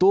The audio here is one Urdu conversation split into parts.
2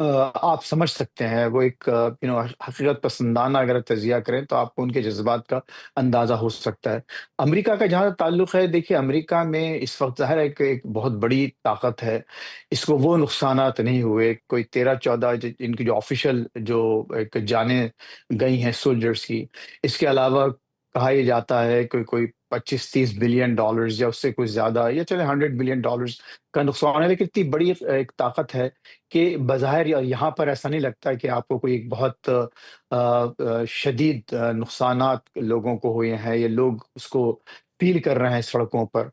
آپ سمجھ سکتے ہیں وہ ایک حقیقت پسندانہ اگر تجزیہ کریں تو آپ کو ان کے جذبات کا اندازہ ہو سکتا ہے۔ امریکہ کا جہاں تک تعلق ہے، دیکھیے امریکہ میں اس وقت ظاہر ہے کہ ایک بہت بڑی طاقت ہے، اس کو وہ نقصانات نہیں ہوئے، کوئی 13-14 ان کی جو آفیشل جو ایک جانیں گئی ہیں سولجرز کی، اس کے علاوہ کہا یہ جاتا ہے کہ کوئی 25-30 بلین ڈالرز یا اس سے کچھ زیادہ، یا چلے 100 بلین ڈالرز کا نقصان ہے، لیکن اتنی بڑی ایک طاقت ہے کہ بظاہر یہاں پر ایسا نہیں لگتا کہ آپ کو کوئی ایک بہت شدید نقصانات لوگوں کو ہوئے ہیں، یا لوگ اس کو فیل کر رہے ہیں سڑکوں پر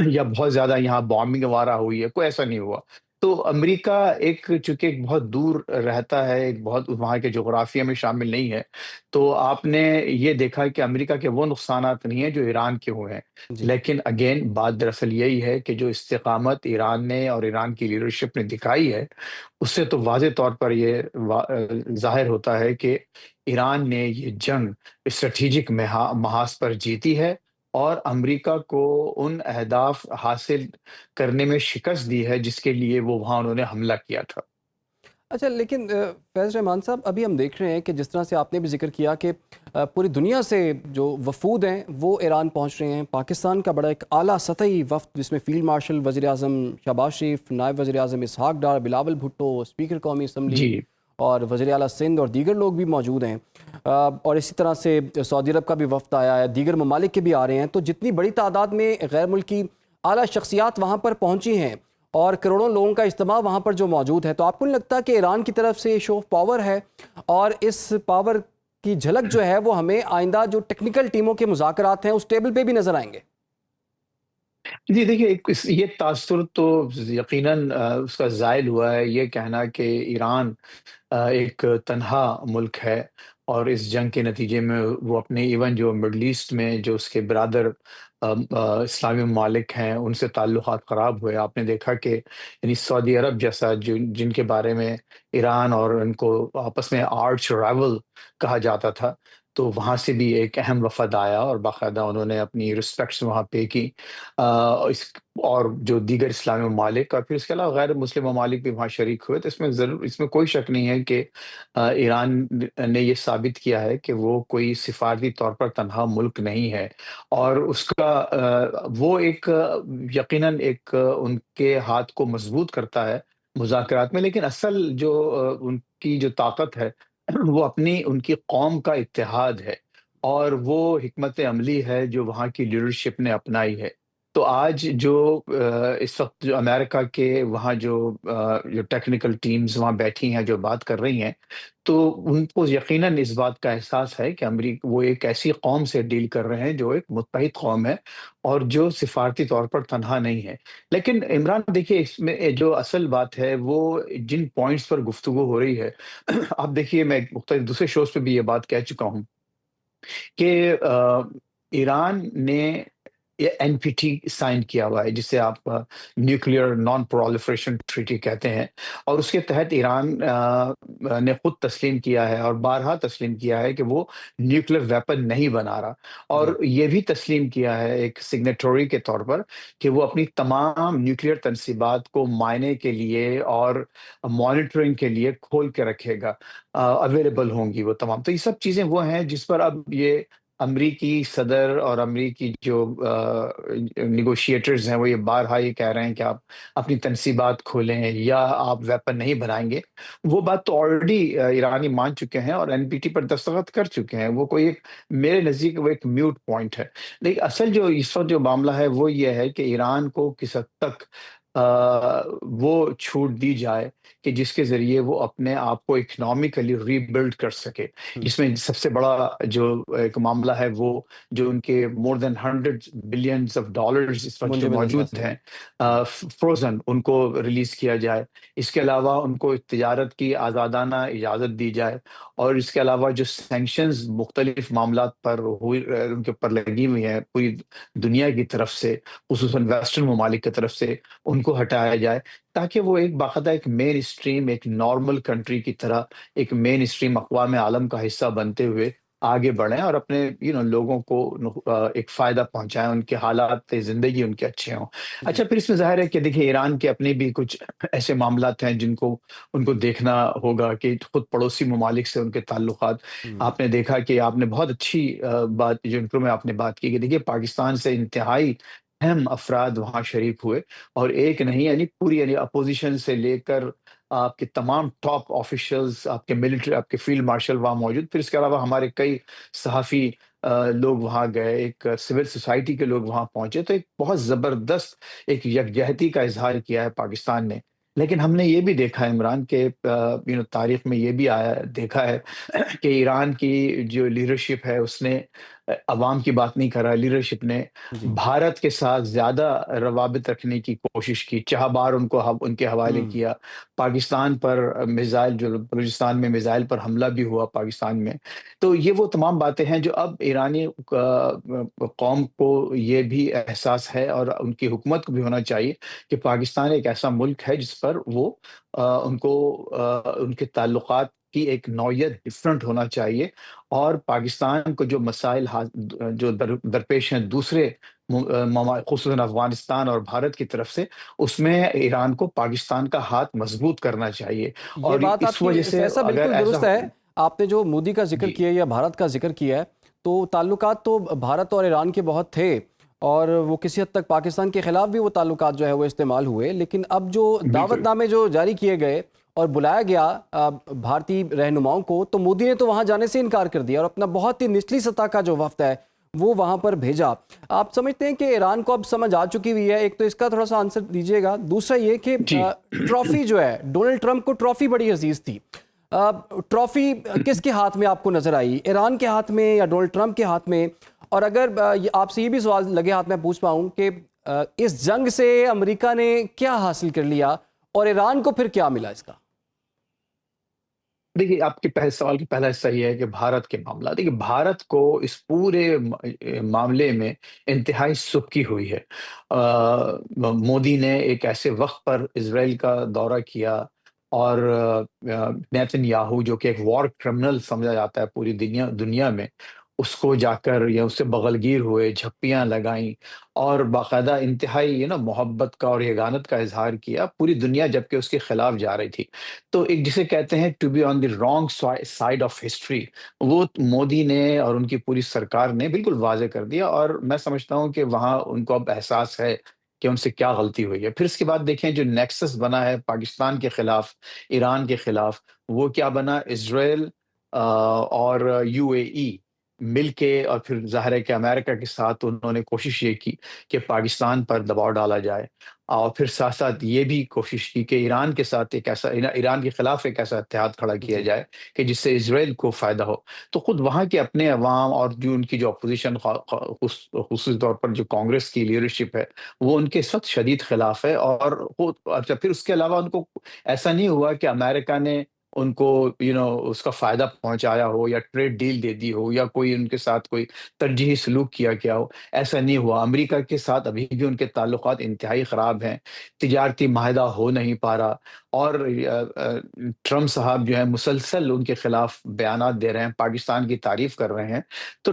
یا بہت زیادہ یہاں بامبنگ وغیرہ ہوئی ہے، کوئی ایسا نہیں ہوا۔ تو امریکہ ایک چونکہ ایک بہت دور رہتا ہے، ایک بہت وہاں کے جغرافیہ میں شامل نہیں ہے، تو آپ نے یہ دیکھا کہ امریکہ کے وہ نقصانات نہیں ہیں جو ایران کے ہوئے ہیں۔ جی لیکن اگین بات دراصل یہی ہے کہ جو استقامت ایران نے اور ایران کی لیڈرشپ نے دکھائی ہے، اس سے تو واضح طور پر یہ ظاہر ہوتا ہے کہ ایران نے یہ جنگ اسٹریٹجک محاذ پر جیتی ہے، اور امریکہ کو ان اہداف حاصل کرنے میں شکست دی ہے جس کے لیے وہ وہاں انہوں نے حملہ کیا تھا۔ اچھا، لیکن فیض رحمان صاحب، ابھی ہم دیکھ رہے ہیں کہ جس طرح سے آپ نے بھی ذکر کیا کہ پوری دنیا سے جو وفود ہیں وہ ایران پہنچ رہے ہیں۔ پاکستان کا بڑا ایک اعلیٰ سطحی وفد جس میں فیلڈ مارشل وزیر اعظم شہباز شریف، نائب وزیر اعظم اسحاق ڈار، بلاول بھٹو، اسپیکر قومی اسمبلی جی اور وزیر اعلیٰ سندھ اور دیگر لوگ بھی موجود ہیں۔ اور اسی طرح سے سعودی عرب کا بھی وفد آیا ہے، دیگر ممالک کے بھی آ رہے ہیں۔ تو جتنی بڑی تعداد میں غیر ملکی اعلیٰ شخصیات وہاں پر پہنچی ہیں اور کروڑوں لوگوں کا اجتماع وہاں پر جو موجود ہے، تو آپ کو نہیں لگتا کہ ایران کی طرف سے شو آف پاور ہے، اور اس پاور کی جھلک جو ہے وہ ہمیں آئندہ جو ٹیکنیکل ٹیموں کے مذاکرات ہیں اس ٹیبل پہ بھی نظر آئیں گے؟ جی، دیکھیے یہ تاثر تو یقیناً اس کا زائل ہوا ہے، یہ کہنا کہ ایران ایک تنہا ملک ہے، اور اس جنگ کے نتیجے میں وہ اپنے ایون جو مڈل ایسٹ میں جو اس کے برادر اسلامی ممالک ہیں ان سے تعلقات خراب ہوئے۔ آپ نے دیکھا کہ یعنی سعودی عرب جیسا جن کے بارے میں ایران اور ان کو آپس میں آرچ رائول کہا جاتا تھا، تو وہاں سے بھی ایک اہم وفد آیا اور باقاعدہ انہوں نے اپنی رسپیکٹس وہاں پے کی۔ اس اور جو دیگر اسلامی ممالک اور پھر اس کے علاوہ غیر مسلم ممالک بھی وہاں شریک ہوئے، تو اس میں کوئی شک نہیں ہے کہ ایران نے یہ ثابت کیا ہے کہ وہ کوئی سفارتی طور پر تنہا ملک نہیں ہے، اور اس کا وہ ایک یقیناً ایک ان کے ہاتھ کو مضبوط کرتا ہے مذاکرات میں، لیکن اصل جو ان کی جو طاقت ہے وہ اپنی ان کی قوم کا اتحاد ہے، اور وہ حکمت عملی ہے جو وہاں کی لیڈرشپ نے اپنائی ہے۔ تو آج جو اس وقت جو امریکہ کے وہاں جو ٹیکنیکل ٹیمز وہاں بیٹھی ہیں جو بات کر رہی ہیں، تو ان کو یقیناً اس بات کا احساس ہے کہ وہ ایک ایسی قوم سے ڈیل کر رہے ہیں جو ایک متحد قوم ہے، اور جو سفارتی طور پر تنہا نہیں ہے۔ لیکن عمران، دیکھیے اس میں جو اصل بات ہے وہ جن پوائنٹس پر گفتگو ہو رہی ہے آپ دیکھیے، میں مختلف دوسرے شوز پہ بھی یہ بات کہہ چکا ہوں کہ ایران نے یہ این پی ٹی سائن کیا ہوا ہے، جسے آپ نیوکلیئر نان پرولیفریشن ٹریٹی کہتے ہیں، اور اس کے تحت ایران نے خود تسلیم کیا ہے اور بارہا تسلیم کیا ہے کہ وہ نیوکلیئر ویپن نہیں بنا رہا، اور جی یہ بھی تسلیم کیا ہے ایک سگنیٹوری کے طور پر کہ وہ اپنی تمام نیوکلیئر تنصیبات کو معائنے کے لیے اور مانیٹرنگ کے لیے کھول کے رکھے گا، اویلیبل ہوں گی وہ تمام۔ تو یہ سب چیزیں وہ ہیں جس پر اب یہ امریکی صدر اور امریکی جو نیگوشیٹرز ہیں وہ یہ بارہا یہ کہہ رہے ہیں کہ آپ اپنی تنصیبات کھولیں یا آپ ویپن نہیں بنائیں گے۔ وہ بات تو آلریڈی ایرانی مان چکے ہیں اور این پی ٹی پر دستخط کر چکے ہیں، وہ کوئی ایک میرے نزدیک وہ ایک میوٹ پوائنٹ ہے۔ لیکن اصل جو اس وقت جو معاملہ ہے وہ یہ ہے کہ ایران کو کس حد تک وہ چھوٹ دی جائے کہ جس کے ذریعے وہ اپنے آپ کو اکنامکلی ری بلڈ کر سکے، ہم، جس میں سب سے بڑا جو ایک معاملہ ہے وہ جو ان کے مور دین 100 بلینز آف ڈالرز اس وقت جو منجمد موجود اثاثے ہیں۔ ہیں ہم، فروزن، ان کو ریلیز کیا جائے۔ اس کے علاوہ ان کو تجارت کی آزادانہ اجازت دی جائے، اور اس کے علاوہ جو سینکشنز مختلف معاملات پر ہوئی ان کے اوپر لگی ہوئی ہیں پوری دنیا کی طرف سے، خصوصاً ویسٹرن ممالک کی طرف سے، ان کو ہٹایا جائے، تاکہ وہ ایک باقاعدہ ایک مین اسٹریم ایک نارمل کنٹری کی طرح ایک مین اسٹریم اقوام عالم کا حصہ بنتے ہوئے آگے بڑھیں اور اپنے لوگوں کو ایک فائدہ پہنچائیں، ان کے حالات زندگی ان کے اچھے ہوں۔ جی۔ اچھا، پھر اس میں ظاہر ہے کہ دیکھیے ایران کے اپنے بھی کچھ ایسے معاملات ہیں جن کو ان کو دیکھنا ہوگا کہ خود پڑوسی ممالک سے ان کے تعلقات۔ ہوں۔ آپ نے دیکھا کہ آپ نے بہت اچھی بات جو انٹرو میں آپ نے بات کی کہ دیکھیے پاکستان سے انتہائی اہم افراد وہاں شریک ہوئے، اور ایک نہیں یعنی پوری یعنی اپوزیشن سے لے کر آپ کے تمام ٹاپ آفیشلز، آپ کے ملٹری، آپ کے فیلڈ مارشل وہاں موجود، پھر اس کے علاوہ ہمارے کئی صحافی لوگ وہاں گئے، ایک سول سوسائٹی کے لوگ وہاں پہنچے، تو ایک بہت زبردست ایک یکجہتی کا اظہار کیا ہے پاکستان نے۔ لیکن ہم نے یہ بھی دیکھا ہے عمران کہ تاریخ میں یہ بھی آیا دیکھا ہے کہ ایران کی جو لیڈرشپ ہے اس نے عوام کی بات نہیں کر رہا، لیڈرشپ نے جی۔ بھارت کے ساتھ زیادہ روابط رکھنے کی کوشش کی، چابہار ان کے حوالے ہوں۔ کیا، پاکستان پر میزائل، جو بلوچستان میں میزائل پر حملہ بھی ہوا پاکستان میں۔ تو یہ وہ تمام باتیں ہیں جو اب ایرانی قوم کو یہ بھی احساس ہے، اور ان کی حکومت کو بھی ہونا چاہیے کہ پاکستان ایک ایسا ملک ہے جس پر وہ ان کو ان کے تعلقات کی ایک نوعیت ڈفرنٹ ہونا چاہیے، اور پاکستان کو جو مسائل جو درپیش ہیں دوسرے خصوصاً افغانستان اور بھارت کی طرف سے، اس میں ایران کو پاکستان کا ہاتھ مضبوط کرنا چاہیے۔ یہ اور بات آپ اس کی وجہ سے فیصلہ اگر بالکل ایسا درست ہے۔ آپ نے جو مودی کا ذکر جی کیا یا بھارت کا ذکر کیا ہے، تو تعلقات تو بھارت اور ایران کے بہت تھے، اور وہ کسی حد تک پاکستان کے خلاف بھی وہ تعلقات جو ہے وہ استعمال ہوئے، لیکن اب جو دعوت بالکل نامے جو جاری کیے گئے اور بلایا گیا بھارتی رہنماؤں کو، تو مودی نے تو وہاں جانے سے انکار کر دیا اور اپنا بہت ہی نچلی سطح کا جو وفد ہے وہ وہاں پر بھیجا۔ آپ سمجھتے ہیں کہ ایران کو اب سمجھ آ چکی ہوئی ہے؟ ایک تو اس کا تھوڑا سا آنسر دیجیے گا، دوسرا یہ کہ جی ٹرافی جو ہے، ڈونلڈ ٹرمپ کو ٹرافی بڑی عزیز تھی، ٹرافی کس کے ہاتھ میں آپ کو نظر آئی؟ ایران کے ہاتھ میں یا ڈونلڈ ٹرمپ کے ہاتھ میں؟ اور اگر آپ سے یہ بھی سوال لگے ہاتھ میں پوچھ پاؤں کہ اس جنگ سے امریکہ نے کیا حاصل کر لیا اور ایران کو پھر کیا ملا اس کا؟ دیکھیے، آپ کے پہلے سوال کا پہلا حصہ یہ ہے کہ بھارت کے معاملہ، دیکھیے بھارت کو اس پورے معاملے میں انتہائی سکی ہوئی ہے۔ مودی نے ایک ایسے وقت پر اسرائیل کا دورہ کیا، اور نیتن یاہو جو کہ ایک وار کرمنل سمجھا جاتا ہے پوری دنیا میں، اس کو جا کر یا اس سے بغلگیر ہوئے، جھپیاں لگائیں، اور باقاعدہ انتہائی محبت کا اور یگانت کا اظہار کیا، پوری دنیا جبکہ اس کے خلاف جا رہی تھی۔ تو ایک جسے کہتے ہیں to be on the wrong side of history, وہ مودی نے اور ان کی پوری سرکار نے بالکل واضح کر دیا، اور میں سمجھتا ہوں کہ وہاں ان کو اب احساس ہے کہ ان سے کیا غلطی ہوئی ہے۔ پھر اس کے بعد دیکھیں جو نیکسس بنا ہے پاکستان کے خلاف، ایران کے خلاف، وہ کیا بنا؟ اسرائیل اور یو اے ای مل کے، اور پھر ظاہر ہے کہ امریکہ کے ساتھ انہوں نے کوشش یہ کی کہ پاکستان پر دباؤ ڈالا جائے، اور پھر ساتھ ساتھ یہ بھی کوشش کی کہ ایران کے ساتھ ایک ایسا ایران کے خلاف ایک ایسا اتحاد کھڑا کیا جی۔ جائے کہ جس سے اسرائیل کو فائدہ ہو۔ تو خود وہاں کے اپنے عوام اور جو ان کی جو اپوزیشن، خصوصی طور پر جو کانگریس کی لیڈرشپ ہے، وہ ان کے اس وقت شدید خلاف ہے، اور اچھا پھر اس کے علاوہ ان کو ایسا نہیں ہوا کہ امریکہ نے ان کو اس کا فائدہ پہنچایا ہو، یا ٹریڈ ڈیل دے دی ہو، یا کوئی ان کے ساتھ کوئی ترجیحی سلوک کیا ہو۔ ایسا نہیں ہوا۔ امریکہ کے ساتھ ابھی بھی ان کے تعلقات انتہائی خراب ہیں، تجارتی معاہدہ ہو نہیں پا رہا، اور ٹرمپ صاحب جو ہے مسلسل ان کے خلاف بیانات دے رہے ہیں، پاکستان کی تعریف کر رہے ہیں۔ تو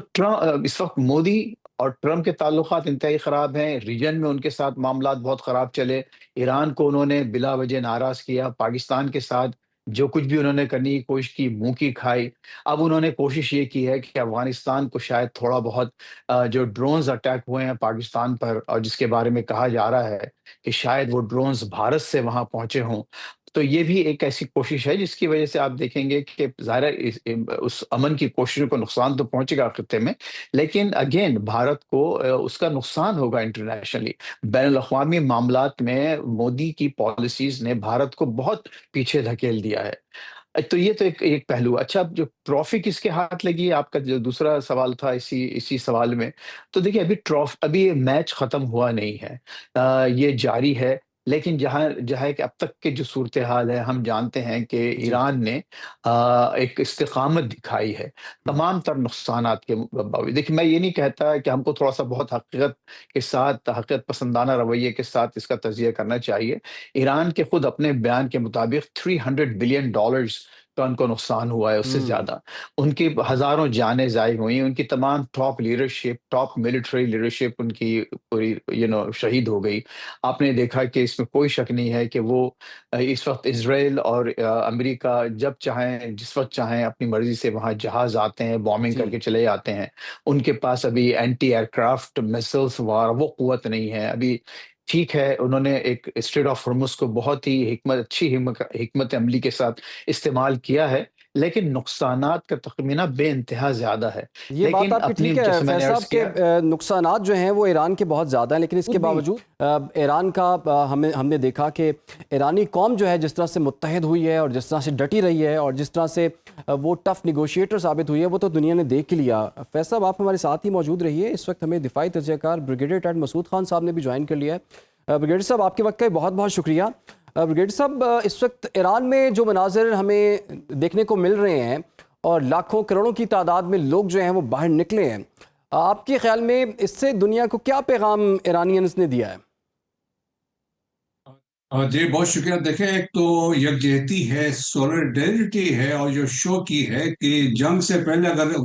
اس وقت مودی اور ٹرمپ کے تعلقات انتہائی خراب ہیں، ریجن میں ان کے ساتھ معاملات بہت خراب چلے، ایران کو انہوں نے بلا وجہ ناراض کیا، پاکستان کے ساتھ جو کچھ بھی انہوں نے کرنے کی کوشش کی منہ کی کھائی۔ اب انہوں نے کوشش یہ کی ہے کہ افغانستان کو شاید تھوڑا بہت جو ڈرونز اٹیک ہوئے ہیں پاکستان پر، اور جس کے بارے میں کہا جا رہا ہے کہ شاید وہ ڈرونز بھارت سے وہاں پہنچے ہوں، تو یہ بھی ایک ایسی کوشش ہے جس کی وجہ سے آپ دیکھیں گے کہ ظاہر ہے اس امن کی کوششوں کو نقصان تو پہنچے گا خطے میں، لیکن اگین بھارت کو اس کا نقصان ہوگا انٹرنیشنلی۔ بین الاقوامی معاملات میں مودی کی پالیسیز نے بھارت کو بہت پیچھے دھکیل دیا ہے۔ تو یہ تو ایک پہلو۔ اچھا، اب جو ٹرافی کس کے ہاتھ لگی، آپ کا جو دوسرا سوال تھا اسی سوال میں، تو دیکھیے ابھی یہ میچ ختم ہوا نہیں ہے، یہ جاری ہے، لیکن جہاں کہ اب تک کے جو صورتحال ہے، ہم جانتے ہیں کہ جی۔ ایران نے ایک استقامت دکھائی ہے ہوں۔ تمام تر نقصانات کے باوجود۔ دیکھیے میں یہ نہیں کہتا کہ ہم کو تھوڑا سا بہت حقیقت پسندانہ رویے کے ساتھ اس کا تجزیہ کرنا چاہیے۔ ایران کے خود اپنے بیان کے مطابق $300 بلین کا ان کو نقصان ہوا ہے اس سے ہوں زیادہ. ان کی ہزاروں جانیں ضائع ہوئی، ان کی تمام top leadership, top military leadership in کی پوری شہید ہو گئی. آپ نے دیکھا کہ اس میں کوئی شک نہیں ہے کہ وہ اس وقت اسرائیل اور امریکہ جب چاہیں جس وقت چاہیں اپنی مرضی سے وہاں جہاز آتے ہیں، بومبنگ کر جی کے چلے جاتے ہیں. ان کے پاس ابھی اینٹی ایئر کرافٹ میسلس وہ قوت نہیں ہے ابھی. ٹھیک ہے، انہوں نے ایک اسٹریٹ آف ہرمز کو بہت ہی اچھی حکمت عملی کے ساتھ استعمال کیا ہے، لیکن نقصانات کا تخمینہ بے انتہا زیادہ ہے. یہ بات لیکن آپ کی اپنی ٹھیک ہے جیسے میں فیض نے عرض صاحب کے کیا نقصانات جو ہیں وہ ایران کے بہت زیادہ ہیں، لیکن اس کے بھی باوجود ایران کا ہم نے دیکھا کہ ایرانی قوم جو ہے جس طرح سے متحد ہوئی ہے اور جس طرح سے ڈٹی رہی ہے اور جس طرح سے وہ ٹف نیگوشیٹر ثابت ہوئی ہے، وہ تو دنیا نے دیکھ لیا. فیض صاحب آپ ہمارے ساتھ ہی موجود رہیے. اس وقت ہمیں دفاعی تجزیہ کار بریگیڈیئر ٹیڈ مسعود خان صاحب نے بھی جوائن کر لیا ہے. بریگیڈیئر صاحب آپ کے وقت کا بہت بہت شکریہ. بریگیڈیئر صاحب اس وقت ایران میں جو مناظر ہمیں دیکھنے کو مل رہے ہیں اور لاکھوں کروڑوں کی تعداد میں لوگ جو ہیں وہ باہر نکلے ہیں، آپ کے خیال میں اس سے دنیا کو کیا پیغام ایرانینز نے دیا ہے؟ جی بہت شکریہ. دیکھیں، ایک تو یکجہتی ہے، سولیڈیرٹی ہے، اور جو شو کی ہے کہ جنگ سے پہلے اگر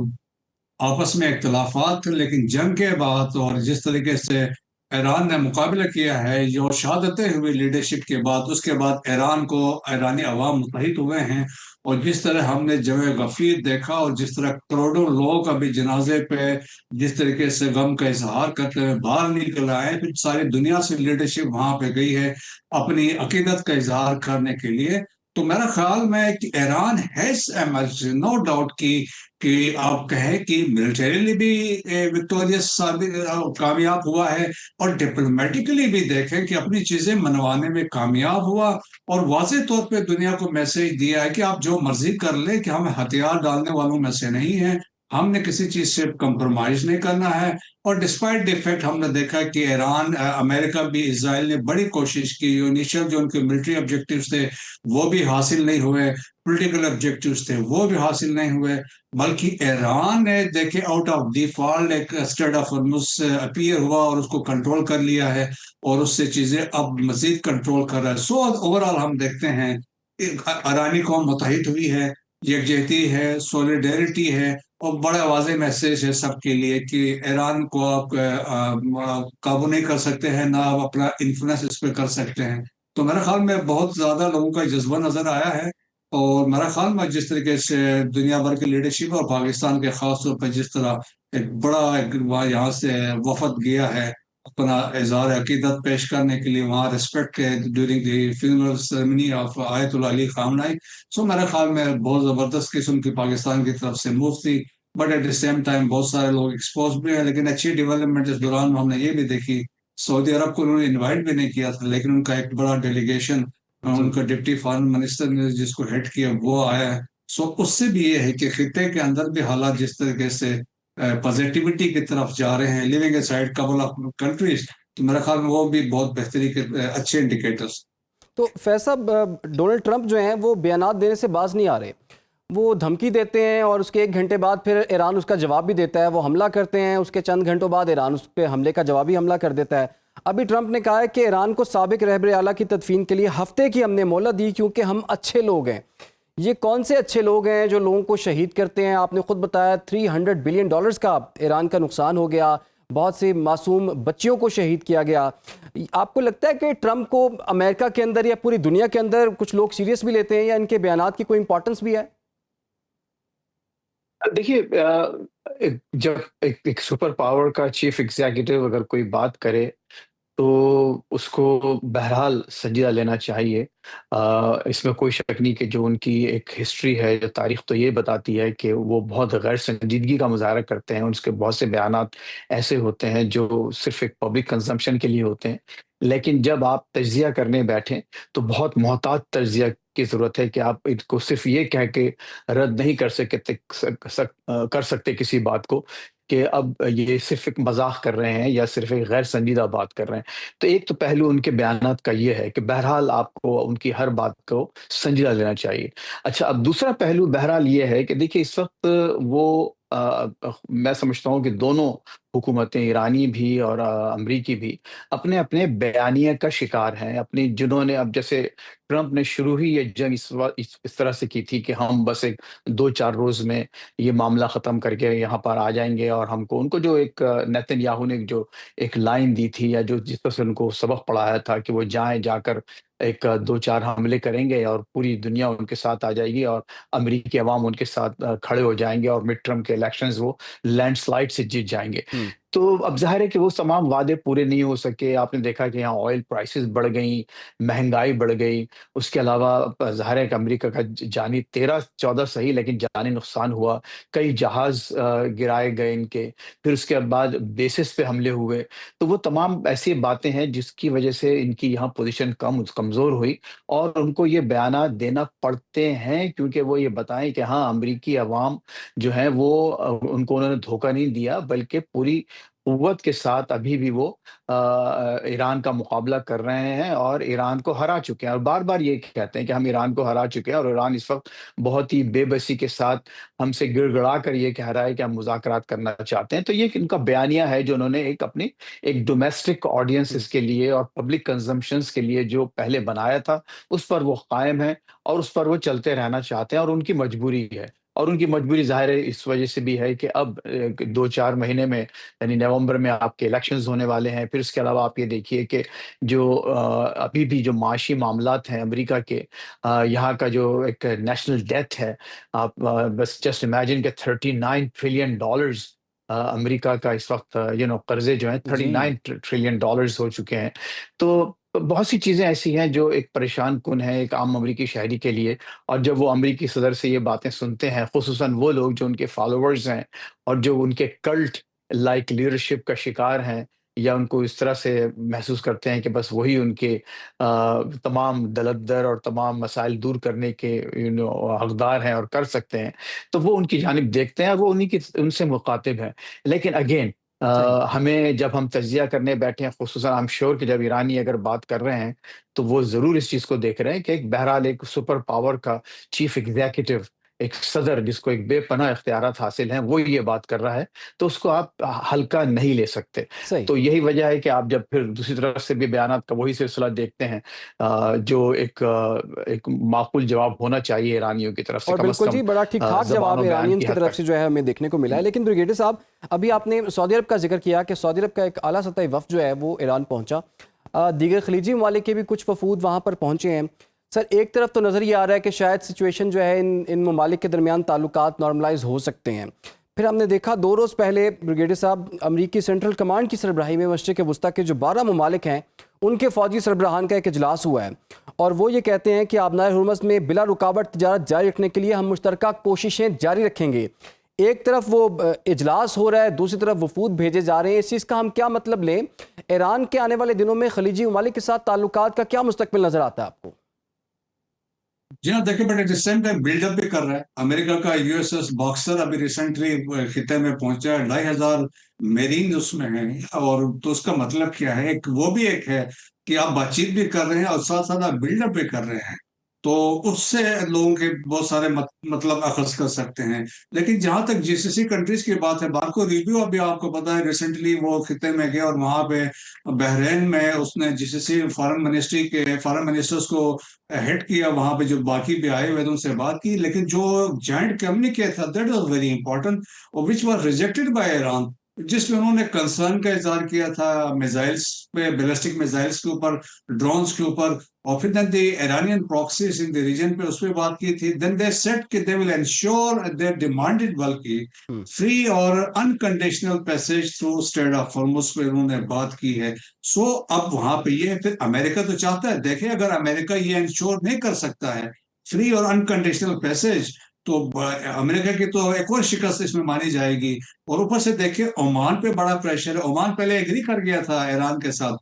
آپس میں اختلافات تھے، لیکن جنگ کے بعد اور جس طریقے سے ایران نے مقابلہ کیا ہے جو شہادتیں ہوئی لیڈرشپ کے بعد، اس کے بعد ایرانی عوام متحد ہوئے ہیں. اور جس طرح ہم نے جمع غفیر دیکھا اور جس طرح کروڑوں لوگ ابھی جنازے پہ جس طریقے سے غم کا اظہار کرتے ہوئے باہر نکل آئے، پھر ساری دنیا سے لیڈرشپ وہاں پہ گئی ہے اپنی عقیدت کا اظہار کرنے کے لیے. تو میرا خیال میں کہ Iran has emerged, no doubt کہ آپ کہیں کہ ملٹریلی بھی وکٹوریس کامیاب ہوا ہے، اور ڈپلومیٹکلی بھی دیکھیں کہ اپنی چیزیں منوانے میں کامیاب ہوا، اور واضح طور پہ دنیا کو میسج دیا ہے کہ آپ جو مرضی کر لیں کہ ہم ہتھیار ڈالنے والوں میں سے نہیں ہیں، ہم نے کسی چیز سے کمپرومائز نہیں کرنا ہے. اور ڈسپائٹ دی فیکٹ ہم نے دیکھا کہ ایران، امریکہ بھی، اسرائیل نے بڑی کوشش کی. انیشل جو ان کے ملٹری آبجیکٹیوز تھے وہ بھی حاصل نہیں ہوئے، پولیٹیکل آبجیکٹیوز تھے وہ بھی حاصل نہیں ہوئے، بلکہ ایران نے دیکھے آؤٹ آف ڈیفالٹ ایک اسٹریٹ آف ہرمز اپیئر ہوا اور اس کو کنٹرول کر لیا ہے، اور اس سے چیزیں اب مزید کنٹرول کر رہا ہے. سو اوور آل ہم دیکھتے ہیں ایرانی قوم متحد ہوئی ہے، یکجہتی ہے، سولیڈیرٹی ہے، اور بڑا واضح میسج ہے سب کے لیے کہ ایران کو آپ قابو نہیں کر سکتے ہیں، نہ آپ اپنا انفلوئنس اس پہ کر سکتے ہیں. تو میرے خیال میں بہت زیادہ لوگوں کا جذبہ نظر آیا ہے، اور میرا خیال میں جس طریقے سے دنیا بھر کی لیڈرشپ اور پاکستان کے خاص طور پہ جس طرح ایک بڑا یہاں سے وفد گیا ہے اپنا اظہار عقیدت پیش کرنے کے لیے وہاں respect during the funeral ceremony of آیت اللہ علی خامنائی. سو میرے خیال میں بہت زبردست قسم کی پاکستان کی طرف سے موو تھی، but at the same time بہت سارے لوگ ایکسپوز بھی ہیں. لیکن اچھی ڈیولپمنٹ اس دوران ہم نے یہ بھی دیکھی، سعودی عرب کو انہوں نے انوائٹ بھی نہیں کیا تھا، لیکن ان کا ایک بڑا ڈیلیگیشن، ان جی کا ڈپٹی فارن منسٹر نے جس کو ہیڈ کیا وہ آیا ہے. سو اس سے بھی یہ ہے کہ خطے کے اندر بھی حالات جس طریقے سے پازیٹیوٹی کی طرف جا رہے ہیں، leaving aside couple of countries, تو میرے خیال میں وہ بھی بہت بہتری کے اچھے انڈیکیٹرز. تو فیض صاحب ڈونلڈ ٹرمپ جو ہیں وہ بیانات دینے سے باز نہیں آ رہے. وہ دھمکی دیتے ہیں اور اس کے 1 گھنٹے بعد پھر ایران اس کا جواب بھی دیتا ہے. وہ حملہ کرتے ہیں، اس کے چند گھنٹوں بعد ایران اس پہ حملے کا جوابی حملہ کر دیتا ہے. ابھی ٹرمپ نے کہا ہے کہ ایران کو سابق رہبر اعلیٰ کی تدفین کے لیے ہفتے کی ہم نے مہلت دی کیونکہ ہم اچھے لوگ ہیں. یہ کون سے اچھے لوگ ہیں جو لوگوں کو شہید کرتے ہیں؟ آپ نے خود بتایا $300 بلین کا ایران کا نقصان ہو گیا، بہت سے معصوم بچیوں کو شہید کیا گیا. آپ کو لگتا ہے کہ ٹرمپ کو امریکہ کے اندر یا پوری دنیا کے اندر کچھ لوگ سیریس بھی لیتے ہیں، یا ان کے بیانات کی کوئی امپورٹنس بھی ہے؟ دیکھیے، جب ایک سپر پاور کا چیف ایگزیکٹو اگر کوئی بات کرے تو اس کو بہرحال سنجیدہ لینا چاہیے. اس میں کوئی شک نہیں کہ جو ان کی ایک ہسٹری ہے، جو تاریخ تو یہ بتاتی ہے کہ وہ بہت غیر سنجیدگی کا مظاہرہ کرتے ہیں. اس کے بہت سے بیانات ایسے ہوتے ہیں جو صرف ایک پبلک کنزمپشن کے لیے ہوتے ہیں، لیکن جب آپ تجزیہ کرنے بیٹھیں تو بہت محتاط تجزیہ کی ضرورت ہے کہ آپ ان کو صرف یہ کہہ کے رد نہیں کر سکتے کسی بات کو کہ اب یہ صرف ایک مزاح کر رہے ہیں یا صرف ایک غیر سنجیدہ بات کر رہے ہیں. تو ایک تو پہلو ان کے بیانات کا یہ ہے کہ بہرحال آپ کو ان کی ہر بات کو سنجیدہ لینا چاہیے. اچھا، اب دوسرا پہلو بہرحال یہ ہے کہ دیکھیے اس وقت وہ میں سمجھتا ہوں کہ دونوں حکومتیں، ایرانی بھی اور امریکی بھی، اپنے اپنے بیانیے کا شکار ہیں. اپنی جنہوں نے اب جیسے ٹرمپ نے شروع ہی یہ جنگ اس طرح سے کی تھی کہ ہم بس ایک 2-4 روز میں یہ معاملہ ختم کر کے یہاں پر آ جائیں گے، اور ہم کو ان کو جو ایک نیتن یاہو نے جو ایک لائن دی تھی یا جو جس طرح سے ان کو سبق پڑھایا تھا کہ وہ جائیں، جا کر ایک 2-4 حملے کریں گے اور پوری دنیا ان کے ساتھ آ جائے گی اور امریکی عوام ان کے ساتھ کھڑے ہو جائیں گے اور مڈ ٹرم کے الیکشنز وہ لینڈ سلائڈ سے جیت جائیں گے. ہم، تو اب ظاہر ہے کہ وہ تمام وعدے پورے نہیں ہو سکے. آپ نے دیکھا کہ یہاں آئل پرائسز بڑھ گئیں، مہنگائی بڑھ گئی. اس کے علاوہ ظاہر ہے کہ امریکہ کا جانی 13-14 صحیح لیکن جانی نقصان ہوا. کئی جہاز گرائے گئے ان کے، پھر اس کے بعد بیسس پہ حملے ہوئے. تو وہ تمام ایسی باتیں ہیں جس کی وجہ سے ان کی یہاں پوزیشن کمزور ہوئی، اور ان کو یہ بیانات دینا پڑتے ہیں کیونکہ وہ یہ بتائیں کہ ہاں امریکی عوام جو ہیں وہ ان کو انہوں نے دھوکہ نہیں دیا، بلکہ پوری قوت کے ساتھ ابھی بھی وہ ایران کا مقابلہ کر رہے ہیں اور ایران کو ہرا چکے ہیں، اور بار بار یہ کہتے ہیں کہ ہم ایران کو ہرا چکے ہیں، اور ایران اس وقت بہت ہی بے بسی کے ساتھ ہم سے گڑ گڑا کر یہ کہہ رہا ہے کہ ہم مذاکرات کرنا چاہتے ہیں. تو یہ ان کا بیانیہ ہے جو انہوں نے ایک اپنی ایک ڈومیسٹک ہم، آڈینسز کے لیے اور پبلک کنزمپشنز کے لیے جو پہلے بنایا تھا، اس پر وہ قائم ہے اور اس پر وہ چلتے رہنا چاہتے ہیں، اور ان کی مجبوری ہے. اور ان کی مجبوری ظاہر ہے اس وجہ سے بھی ہے کہ اب 2-4 مہینے میں یعنی نومبر میں آپ کے الیکشنز ہونے والے ہیں. پھر اس کے علاوہ آپ یہ دیکھیے کہ جو ابھی بھی جو معاشی معاملات ہیں امریکہ کے، یہاں کا جو ایک نیشنل ڈیٹ ہے، آپ بس جسٹ امیجن کہ $39 ٹریلین امریکہ کا اس وقت قرضے جو ہیں جی، 39 ٹریلین ہو چکے ہیں. تو بہت سی چیزیں ایسی ہیں جو ایک پریشان کن ہے ایک عام امریکی شہری کے لیے. اور جب وہ امریکی صدر سے یہ باتیں سنتے ہیں، خصوصاً وہ لوگ جو ان کے فالوورز ہیں اور جو ان کے کلٹ لائک لیڈرشپ کا شکار ہیں، یا ان کو اس طرح سے محسوس کرتے ہیں کہ بس وہی ان کے تمام دلدر اور تمام مسائل دور کرنے کے حقدار ہیں اور کر سکتے ہیں، تو وہ ان کی جانب دیکھتے ہیں اور وہ ان سے مخاطب ہیں. لیکن اگین صحیح. ہمیں جب ہم تجزیہ کرنے بیٹھے ہیں، خصوصاً I'm sure کہ جب ایرانی اگر بات کر رہے ہیں تو وہ ضرور اس چیز کو دیکھ رہے ہیں کہ بہرحال ایک سپر پاور کا چیف ایگزیکٹو، ایک صدر جس کو ایک بے پناہ اختیارات حاصل ہیں، وہ یہ بات کر رہا ہے، تو اس کو آپ ہلکا نہیں لے سکتے. صحیح. تو یہی وجہ ہے کہ آپ جب پھر دوسری طرف سے بھی بیانات کا وہی سلسلہ دیکھتے ہیں، جو ایک معقول جواب ہونا چاہیے ایرانیوں کی طرف سے، اور کم از بالکل کم جی، بڑا ٹھیک ٹھاک زبان جواب و بیان ایرانینز کی کی حد طرف تک. سے جو ہے ہمیں دیکھنے کو ملا ہے. لیکن بریگیڈیئر صاحب، ابھی آپ نے سعودی عرب کا ذکر کیا کہ سعودی عرب کا ایک اعلیٰ سطحی وفد جو ہے وہ ایران پہنچا. دیگر خلیجی ممالک کے بھی کچھ وفود وہاں پر پہنچے ہیں. سر، ایک طرف تو نظر یہ آ رہا ہے کہ شاید سچویشن جو ہے ان ممالک کے درمیان تعلقات نارملائز ہو سکتے ہیں. پھر ہم نے دیکھا 2 روز پہلے بریگیڈیئر صاحب امریکی سینٹرل کمانڈ کی سربراہی میں مشرق وسطیٰ کے جو 12 ممالک ہیں ان کے فوجی سربراہان کا ایک اجلاس ہوا ہے، اور وہ یہ کہتے ہیں کہ آبنائے ہرمز میں بلا رکاوٹ تجارت جاری رکھنے کے لیے ہم مشترکہ کوششیں جاری رکھیں گے. ایک طرف وہ اجلاس ہو رہا ہے، دوسری طرف وفود بھیجے جا رہے ہیں. اس چیز کا ہم کیا مطلب لیں؟ ایران کے آنے والے دنوں میں خلیجی ممالک کے ساتھ تعلقات کا کیا مستقبل نظر آتا ہے آپ کو؟ جی ہاں، دیکھیں، but at same time build up بھی کر رہا ہے. امریکہ کا USS باکسر ابھی ریسنٹلی خطے میں پہنچا ہے، 2500 میرین اس میں ہیں. اور تو اس کا مطلب کیا ہے؟ وہ بھی ایک ہے کہ آپ بات چیت بھی کر رہے ہیں اور ساتھ ساتھ آپ بلڈ اپ بھی کر رہے ہیں. تو اس سے لوگوں کے بہت سارے مطلب اخذ کر سکتے ہیں. لیکن جہاں تک GCC کنٹریز کی بات ہے، بارکو ریبیو ابھی آپ کو پتا ہے ریسنٹلی وہ خطے میں گئے اور وہاں پہ بحرین میں اس نے GCC فارن منسٹری کے فارن منسٹرز کو ہیڈ کیا. وہاں پہ جو باقی بھی آئے ہوئے تھے ان سے بات کی. لیکن جو جوائنٹ کمیونیکے تھا that was very important, which was rejected by Iran, جس میں انہوں نے کنسرن کا اظہار کیا تھا میزائلس پہ، بیلسٹک میزائلس کے اوپر، ڈرونز کے اوپر. اور پھر then the Iranian proxies in the region پہ اس پہ بات کی تھی. دین دے سیٹ کہ دے ول انشور، دے ڈیمانڈڈ بلکہ فری اور unconditional passage through Strait of Hormuz پہ انہوں نے بات کی ہے. سو اب وہاں پہ یہ پھر امریکہ تو چاہتا ہے، دیکھیں اگر امریکہ یہ انشور نہیں کر سکتا ہے فری اور انکنڈیشنل پیسج، تو امریکہ کی تو ایک اور شکست اس میں مانی جائے گی. اور اوپر سے دیکھیں عمان پہ بڑا پریشر ہے. عمان پہلے ایگری کر گیا تھا ایران کے ساتھ،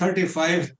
35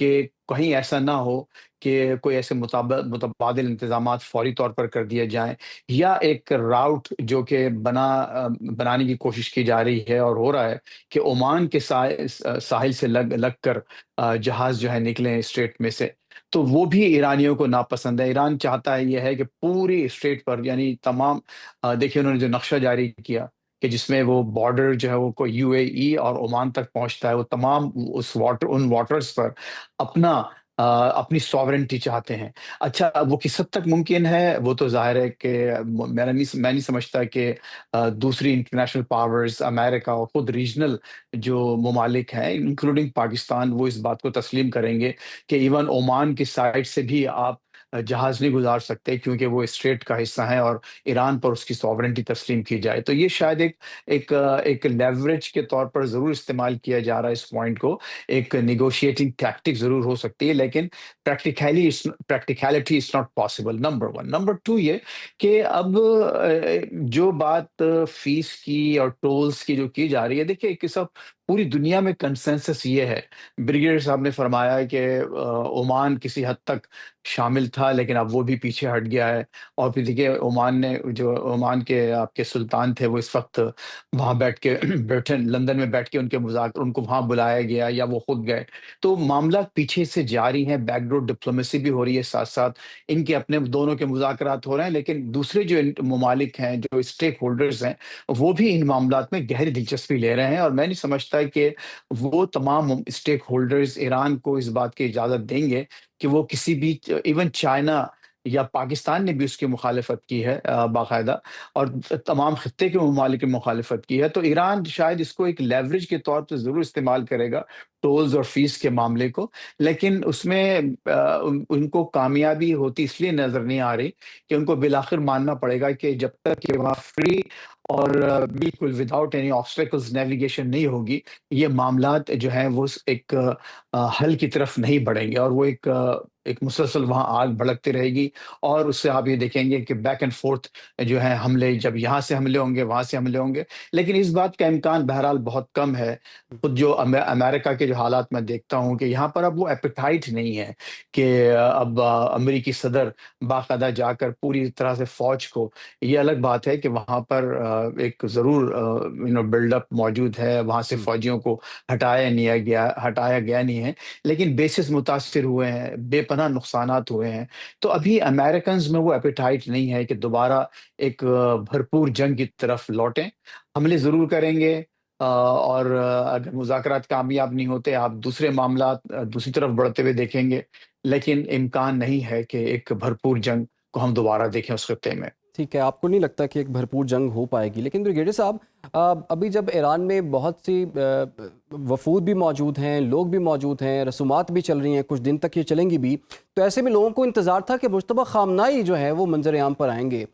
کہ کہیں ایسا نہ ہو کہ کوئی ایسے متبادل انتظامات فوری طور پر کر دیے جائیں، یا ایک راؤٹ جو کہ بنانے کی کوشش کی جا رہی ہے اور ہو رہا ہے کہ عمان کے ساحل سے لگ کر جہاز جو ہے نکلیں اسٹریٹ میں سے، تو وہ بھی ایرانیوں کو ناپسند ہے۔ ایران چاہتا ہے یہ ہے کہ پوری اسٹریٹ پر، یعنی تمام دیکھیے انہوں نے جو نقشہ جاری کیا کہ جس میں وہ بارڈر جو ہے وہ کوئی یو اے ای اور عمان تک پہنچتا ہے، وہ تمام ان واٹرز پر اپنا اپنی چاہتے ہیں۔ اچھا، اب وہ کس حد تک ممکن ہے وہ تو ظاہر ہے کہ میں نہیں سمجھتا کہ دوسری انٹرنیشنل پاورز، امریکہ اور خود ریجنل جو ممالک ہیں انکلوڈنگ پاکستان، وہ اس بات کو تسلیم کریں گے کہ ایون عمان کی سائڈ سے بھی آپ جہاز نہیں گزار سکتے، کیونکہ وہ اسٹریٹ کا حصہ ہیں اور ایران پر اس کی سوورنٹی تسلیم کی جائے۔ تو یہ شاید ایک لیوریج کے طور پر ضرور استعمال کیا جا رہا ہے اس پوائنٹ کو، ایک نیگوشیٹنگ ٹیکٹک ضرور ہو سکتی ہے، لیکن practicality is not possible, number one. Number two یہ کہ اب جو بات فیس کی اور ٹولز کی جو کی جا رہی ہے، دیکھیے کہ سب پوری دنیا میں کنسنسس یہ ہے، بریگیڈیئر صاحب نے فرمایا کہ عمان کسی حد تک شامل تھا لیکن اب وہ بھی پیچھے ہٹ گیا ہے، اور پھر دیکھیے عمان کے آپ کے سلطان تھے، وہ اس وقت وہاں بیٹھے لندن میں بیٹھ کے ان کے مذاکر، ان کو وہاں بلایا گیا یا وہ خود گئے، تو معاملات پیچھے سے جاری ہیں، بیک ڈور ڈپلومیسی بھی ہو رہی ہے، ساتھ ساتھ ان کے اپنے دونوں کے مذاکرات ہو رہے ہیں، لیکن دوسرے جو ممالک ہیں، جو اسٹیک ہولڈرز ہیں، وہ بھی ان معاملات میں گہری دلچسپی لے رہے ہیں، اور میں نہیں سمجھتا کہ وہ تمام اسٹیک ہولڈرز ایران کو اس بات کی اجازت دیں گے کہ وہ کسی بھی، ایون چائنا یا پاکستان نے بھی اس کی مخالفت کی ہے باقاعدہ، اور تمام خطے کے ممالک کی مخالفت کی ہے، تو ایران شاید اس کو ایک لیوریج کے طور پہ ضرور استعمال کرے گا ٹولز اور فیس کے معاملے کو، لیکن اس میں ان کو کامیابی ہوتی اس لیے نظر نہیں آ رہی کہ ان کو بالآخر ماننا پڑے گا کہ جب تک کہ وہاں فری اور بالکل وداؤٹ اینی آبسٹیکلز نیویگیشن نہیں ہوگی، یہ معاملات جو ہیں وہ ایک حل کی طرف نہیں بڑھیں گے، اور وہ ایک مسلسل وہاں آگ بھڑکتی رہے گی، اور اس سے آپ یہ دیکھیں گے کہ بیک اینڈ فورتھ جو ہے حملے، جب یہاں سے حملے ہوں گے وہاں سے حملے ہوں گے، لیکن اس بات کا امکان بہرحال بہت کم ہے۔ خود جو امریکہ کے جو حالات میں دیکھتا ہوں کہ یہاں پر اب وہ ایپیٹائٹ نہیں ہے کہ اب امریکی صدر باقاعدہ جا کر پوری طرح سے فوج کو، یہ الگ بات ہے کہ وہاں پر ایک ضرور بلڈ اپ موجود ہے، وہاں سے فوجیوں کو ہٹایا گیا نہیں ہے، لیکن بیسز متاثر ہوئے ہیں، بے پناہ نقصانات ہوئے ہیں، تو ابھی امریکنز میں وہ ایپیٹائٹ نہیں ہے کہ دوبارہ ایک بھرپور جنگ کی طرف لوٹیں۔ حملے ضرور کریں گے، اور اگر مذاکرات کامیاب نہیں ہوتے، آپ دوسرے معاملات دوسری طرف بڑھتے ہوئے دیکھیں گے، لیکن امکان نہیں ہے کہ ایک بھرپور جنگ کو ہم دوبارہ دیکھیں اس خطے میں۔ ٹھیک ہے، آپ کو نہیں لگتا کہ ایک بھرپور جنگ ہو پائے گی؟ لیکن بریگیڈیئر صاحب، ابھی جب ایران میں بہت سی وفود بھی موجود ہیں، لوگ بھی موجود ہیں، رسومات بھی چل رہی ہیں، کچھ دن تک یہ چلیں گی بھی، تو ایسے میں لوگوں کو انتظار تھا کہ مجتبیٰ خامنہئی جو ہے وہ منظر عام پر آئیں گے،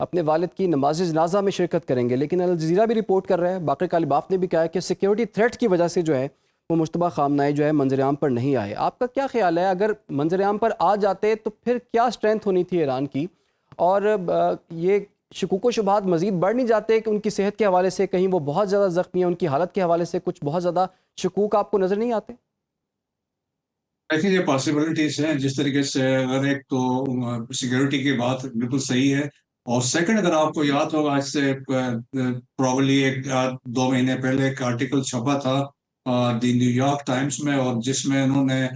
اپنے والد کی نماز جنازہ میں شرکت کریں گے، لیکن الجزیرہ بھی رپورٹ کر رہا ہے، باقر کالباف نے بھی کہا ہے کہ سیکیورٹی تھریٹ کی وجہ سے جو ہے وہ مجتبیٰ خامنہئی جو ہے منظر عام پر نہیں آئے۔ آپ کا کیا خیال ہے، اگر منظر عام پر آ جاتے تو پھر کیا اسٹرینتھ ہونی تھی ایران کی، اور یہ شکوک و شبہات مزید بڑھ نہیں جاتے کہ ان کی صحت کے حوالے سے کہیں وہ بہت زیادہ زخمی ہیں، ان کی حالت کے حوالے سے کچھ بہت زیادہ شکوک آپ کو نظر نہیں آتے؟ دیکھیں، یہ پاسبلٹیز ہیں جس طریقے سے، اگر ایک تو سیکیورٹی کی بات بالکل صحیح ہے، اور سیکنڈ اگر آپ کو یاد ہوگا آج سے پروبلی 1-2 مہینے پہلے ایک آرٹیکل چھپا تھا دی نیو یارک ٹائمز میں، اور جس میں انہوں نے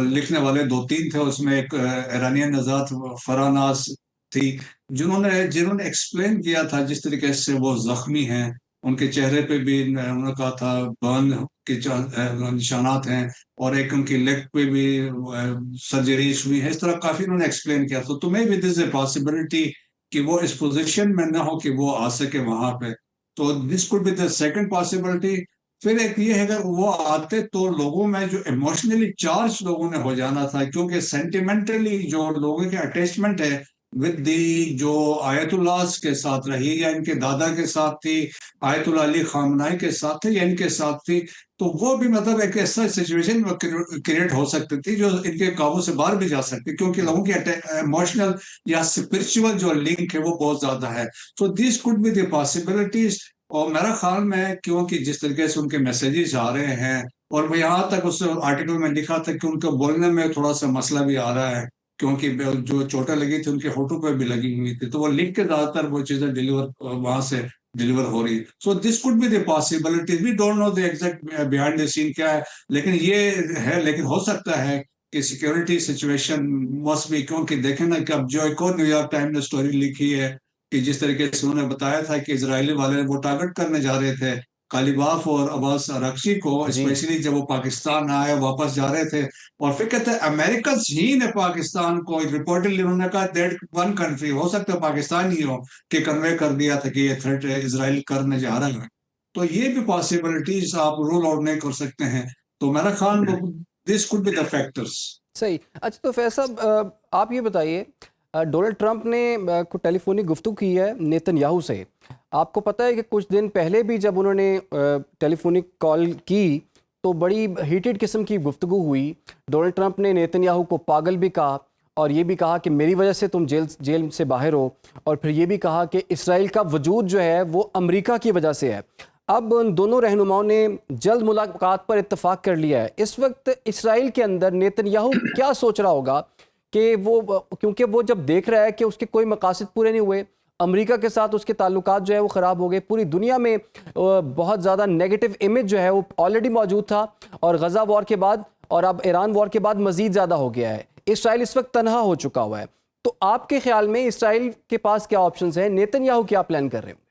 لکھنے والے 2-3 تھے، اس میں ایک ایرانین نژاد فراناز تھی، جنہوں نے ایکسپلین کیا تھا جس طریقے سے وہ زخمی ہیں، ان کے چہرے پہ بھی انہوں نے کہا تھا برن کے نشانات ہیں، اور ایک ان کی لیگ پہ بھی سرجریز ہوئی ہے، اس طرح کافی انہوں نے ایکسپلین کیا تھا، تو میں بھی دس اے پاسبلٹی کہ وہ اس پوزیشن میں نہ ہو کہ وہ آ سکے وہاں پہ، تو this could be the second possibility. پھر ایک یہ ہے اگر وہ آتے تو لوگوں میں جو ایموشنلی چارج لوگوں نے ہو جانا تھا، کیونکہ سینٹیمنٹلی جو لوگوں کے اٹیچمنٹ ہے ود دی جو آیت اللہ کے ساتھ رہی، یا ان کے دادا کے ساتھ تھی، آیت اللہ علی خامنہئی کے ساتھ تھے یا ان کے ساتھ تھی، تو وہ بھی مطلب ایک ایسا سچویشن کریٹ ہو سکتی تھی جو ان کے قابو سے باہر بھی جا سکتی، کیونکہ لوگوں کی ایموشنل یا اسپرچول جو لنک ہے وہ بہت زیادہ ہے، تو دیس کوڈ بی دی پاسبلٹیز۔ اور میرا خیال میں کیونکہ جس طریقے سے ان کے میسیجز آ رہے ہیں اور وہ یہاں تک اس آرٹیکل میں لکھا تھا کہ ان کو بولنے میں تھوڑا سا مسئلہ بھی آ رہا ہے، کیونکہ جو چوٹیں لگی تھی ان کے ہونٹوں پہ بھی لگی ہوئی تھی، تو وہ لکھ کے زیادہ تر وہ چیزیں وہاں سے ڈلیور ہو رہی. So this could be the possibility, we don't know the exact behind the scene کیا ہے، لیکن یہ ہے، لیکن ہو سکتا ہے کہ سیکورٹی سچویشن مسٹ بھی، کیونکہ دیکھیں نا کہ اب جو ایک اور نیو یارک ٹائم نے اسٹوری لکھی ہے کہ جس طریقے سے انہوں نے بتایا تھا کہ اسرائیلی والے وہ ٹارگٹ کرنے جا رہے تھے قالیباف اور عباس اراغچی کو، جی اسپیشلی جب وہ پاکستان آئے واپس جا رہے تھے. اور پھر کہتے ہیں امریکنز ہی نے پاکستان کو ریپورٹڈلی انہوں نے کہا دیٹ ون کنٹری، ہو سکتا ہے پاکستان ہی ہو، کہ کنوے کر دیا تھا کہ یہ تھریٹ اسرائیل کرنے جا رہا ہے. تو یہ بھی پاسبلٹیز آپ رول آؤٹ نہیں کر سکتے ہیں. تو میرا خیال دس کوڈ بی دا فیکٹرز. صحیح. اچھا تو فیض صاحب آپ یہ بتائیے، ڈونلڈ ٹرمپ نے ٹیلی فونک گفتگو کی ہے نیتن یاہو سے. آپ کو پتہ ہے کہ کچھ دن پہلے بھی جب انہوں نے ٹیلی فونک کال کی تو بڑی ہیٹڈ قسم کی گفتگو ہوئی. ڈونلڈ ٹرمپ نے نیتن یاہو کو پاگل بھی کہا اور یہ بھی کہا کہ میری وجہ سے تم جیل سے باہر ہو، اور پھر یہ بھی کہا کہ اسرائیل کا وجود جو ہے وہ امریکہ کی وجہ سے ہے. اب ان دونوں رہنماؤں نے جلد ملاقات پر اتفاق کر لیا ہے. اس وقت اسرائیل کے اندر نیتن یاہو کیا سوچ رہا ہوگا کہ وہ، کیونکہ وہ جب دیکھ رہا ہے کہ اس کے کوئی مقاصد پورے نہیں ہوئے، امریکہ کے ساتھ اس کے تعلقات جو ہے وہ خراب ہو گئے، پوری دنیا میں بہت زیادہ نیگیٹو امیج جو ہے وہ آلریڈی موجود تھا، اور غزہ وار کے بعد اور اب ایران وار کے بعد مزید زیادہ ہو گیا ہے. اسرائیل اس وقت تنہا ہو چکا ہوا ہے. تو آپ کے خیال میں اسرائیل کے پاس کیا آپشنز ہیں؟ نیتن یاہو کیا پلان کر رہے ہیں؟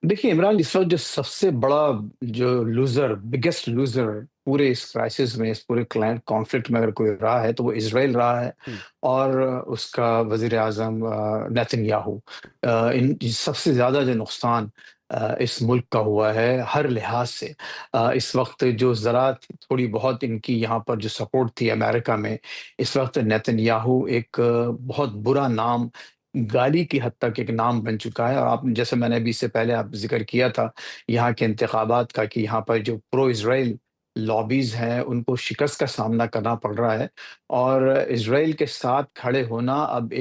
دیکھیے عمران، اس وقت جو سب سے بڑا جو لوزر، بگیسٹ لوزر پورے اس کرائسس میں، اس پورے کانفلکٹ میں اگر کوئی رہا ہے تو وہ اسرائیل رہا ہے، اور اس کا وزیر اعظم نیتن یاہو. ان سب سے زیادہ جو نقصان اس ملک کا ہوا ہے ہر لحاظ سے. اس وقت جو ذرا تھوڑی بہت ان کی یہاں پر جو سپورٹ تھی امریکہ میں، اس وقت نیتن یاہو ایک بہت برا نام، گالی کی حد تک ایک نام بن چکا ہے. اور آپ جیسے میں نے ابھی اس سے پہلے آپ ذکر کیا تھا یہاں کے انتخابات کا، کہ یہاں پر جو پرو اسرائیل لابیز ہیں ان کو شکست کا سامنا کرنا پڑ رہا ہے، اور اسرائیل کے ساتھ کھڑے ہونا اب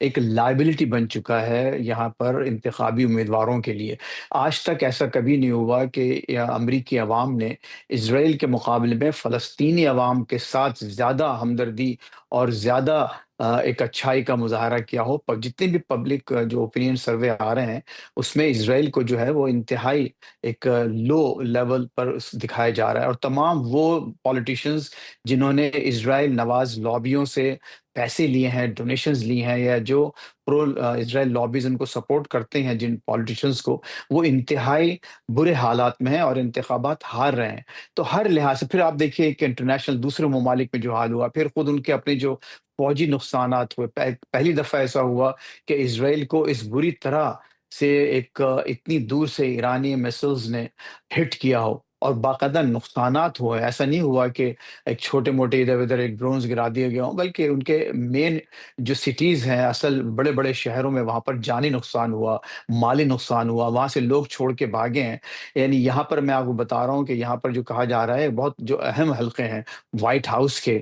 ایک لائبلٹی بن چکا ہے یہاں پر انتخابی امیدواروں کے لیے. آج تک ایسا کبھی نہیں ہوا کہ امریکی عوام نے اسرائیل کے مقابلے میں فلسطینی عوام کے ساتھ زیادہ ہمدردی اور زیادہ ایک اچھائی کا مظاہرہ کیا ہو. جتنے بھی پبلک جو اوپینین سروے آ رہے ہیں اس میں اسرائیل کو جو ہے وہ انتہائی ایک لو لیول پر دکھایا جا رہا ہے. اور تمام وہ پولیٹیشنز جنہوں نے اسرائیل نواز لابیوں سے پیسے لیے ہیں، ڈونیشنز لی ہیں، یا جو پرو اسرائیل لابیز ان کو سپورٹ کرتے ہیں جن پولیٹیشنز کو، وہ انتہائی برے حالات میں ہیں اور انتخابات ہار رہے ہیں. تو ہر لحاظ سے پھر آپ دیکھیے کہ انٹرنیشنل دوسرے ممالک میں جو حال ہوا، پھر خود ان کے اپنے جو فوجی نقصانات ہوئے. پہلی دفعہ ایسا ہوا کہ اسرائیل کو اس بری طرح سے ایک اتنی دور سے ایرانی میسلز نے ہٹ کیا ہو اور باقاعدہ نقصانات ہوئے. ایسا نہیں ہوا کہ ایک چھوٹے موٹے ادھر ادھر ایک ڈرونز گرا دیے گئے ہوں، بلکہ ان کے مین جو سٹیز ہیں، اصل بڑے بڑے شہروں میں، وہاں پر جانی نقصان ہوا، مالی نقصان ہوا، وہاں سے لوگ چھوڑ کے بھاگے ہیں. یعنی یہاں پر میں آپ کو بتا رہا ہوں کہ یہاں پر جو کہا جا رہا ہے، بہت جو اہم حلقے ہیں وائٹ ہاؤس کے،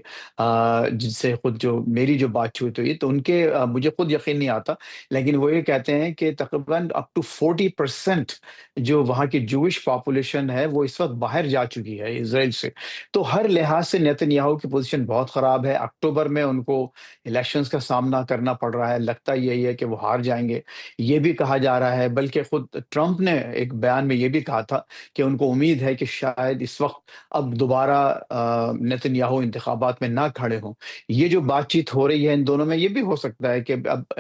جن سے خود جو میری جو بات چیت ہوئی تو ان کے مجھے خود یقین نہیں آتا، لیکن وہ یہ کہتے ہیں کہ تقریباً اپ ٹو 40% جو وہاں کی جوئش پاپولیشن ہے وہ اس وقت باہر جا چکی ہے اسرائیل سے. تو ہر لحاظ سے نیتن یاہو کی پوزیشن بہت خراب ہے. اکتوبر میں ان کو الیکشنز کا سامنا کرنا پڑ رہا ہے، لگتا یہی ہے کہ وہ ہار جائیں گے، یہ بھی کہا جا رہا ہے. بلکہ خود ٹرمپ نے ایک بیان میں یہ بھی کہا تھا کہ ان کو امید ہے کہ شاید اس وقت اب دوبارہ نیتن یاہو انتخابات میں نہ کھڑے ہوں. یہ جو بات چیت ہو رہی ہے ان دونوں میں، یہ بھی ہو سکتا ہے کہ اب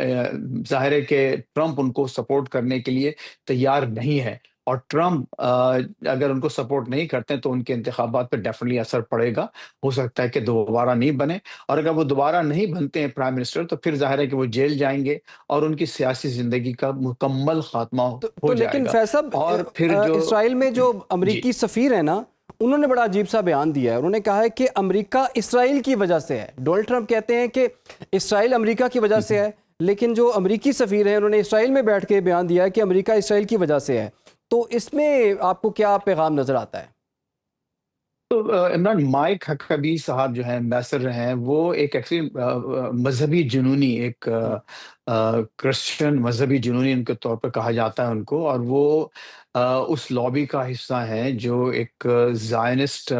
ظاہر ہے کہ ٹرمپ ان کو سپورٹ کرنے کے لیے تیار نہیں ہے، اور ٹرمپ اگر ان کو سپورٹ نہیں کرتے ہیں تو ان کے انتخابات پہ ڈیفینیٹلی اثر پڑے گا. ہو سکتا ہے کہ دوبارہ نہیں بنے، اور اگر وہ دوبارہ نہیں بنتے ہیں پرائم منسٹر تو پھر ظاہر ہے کہ وہ جیل جائیں گے اور ان کی سیاسی زندگی کا مکمل خاتمہ ہو تو جائے لیکن گا. فیصل صاحب، اور پھر جو اسرائیل میں جو جی امریکی سفیر ہیں نا، انہوں نے بڑا عجیب سا بیان دیا ہے. انہوں نے کہا ہے کہ امریکہ اسرائیل کی وجہ سے ہے. ڈونلڈ ٹرمپ کہتے ہیں کہ اسرائیل امریکہ کی وجہ سے ہے، لیکن جو امریکی سفیر ہیں انہوں نے اسرائیل میں بیٹھ کے بیان دیا ہے کہ امریکہ اسرائیل کی وجہ سے ہے. تو اس میں آپ کو کیا پیغام نظر آتا ہے؟ تو عمران، مائک حقبی صاحب جو ہیں امبیسڈر ہیں، وہ ایک ایکچولی مذہبی جنونی، ایک کرسچن مذہبی جنونی ان کے طور پہ کہا جاتا ہے ان کو، اور وہ اس لابی کا حصہ ہیں جو ایک زائنسٹ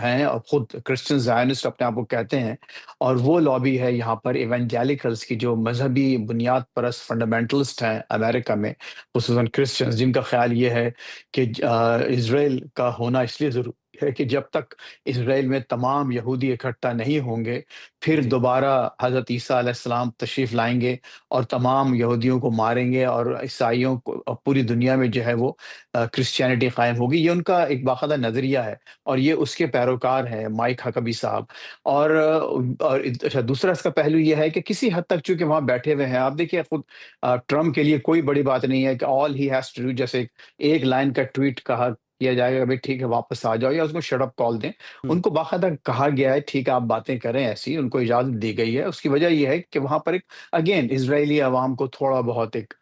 ہیں، اور خود کرسچن زائنسٹ اپنے آپ کو کہتے ہیں، اور وہ لابی ہے یہاں پر ایونجیلیکلس کی، جو مذہبی بنیاد پرست فنڈامنٹلسٹ ہیں امریکہ میں، خصوصاً کرسچنز، جن کا خیال یہ ہے کہ اسرائیل کا ہونا اس لیے ضروری ہے کہ جب تک اسرائیل میں تمام یہودی اکٹھا نہیں ہوں گے، پھر جی دوبارہ حضرت عیسیٰ علیہ السلام تشریف لائیں گے اور تمام یہودیوں کو ماریں گے، اور عیسائیوں کو پوری دنیا میں جو ہے وہ کرسچینٹی قائم ہوگی۔ یہ ان کا ایک باقاعدہ نظریہ ہے، اور یہ اس کے پیروکار ہیں مائک حقبی صاحب۔ اور اچھا، دوسرا اس کا پہلو یہ ہے کہ کسی حد تک چونکہ وہاں بیٹھے ہوئے ہیں، آپ دیکھیے خود ٹرمپ کے لیے کوئی بڑی بات نہیں ہے کہ آل ہی ہیز ٹو ڈو، جیسے ایک لائن کا ٹویٹ کیا جائے گا، بھائی ٹھیک ہے واپس آ جاؤ، یا اس کو شٹ اپ کال دیں۔ ان کو باقاعدہ کہا گیا ہے ٹھیک ہے آپ باتیں کریں ایسی، ان کو اجازت دی گئی ہے۔ اس کی وجہ یہ ہے کہ وہاں پر ایک اگین اسرائیلی عوام کو تھوڑا بہت ایک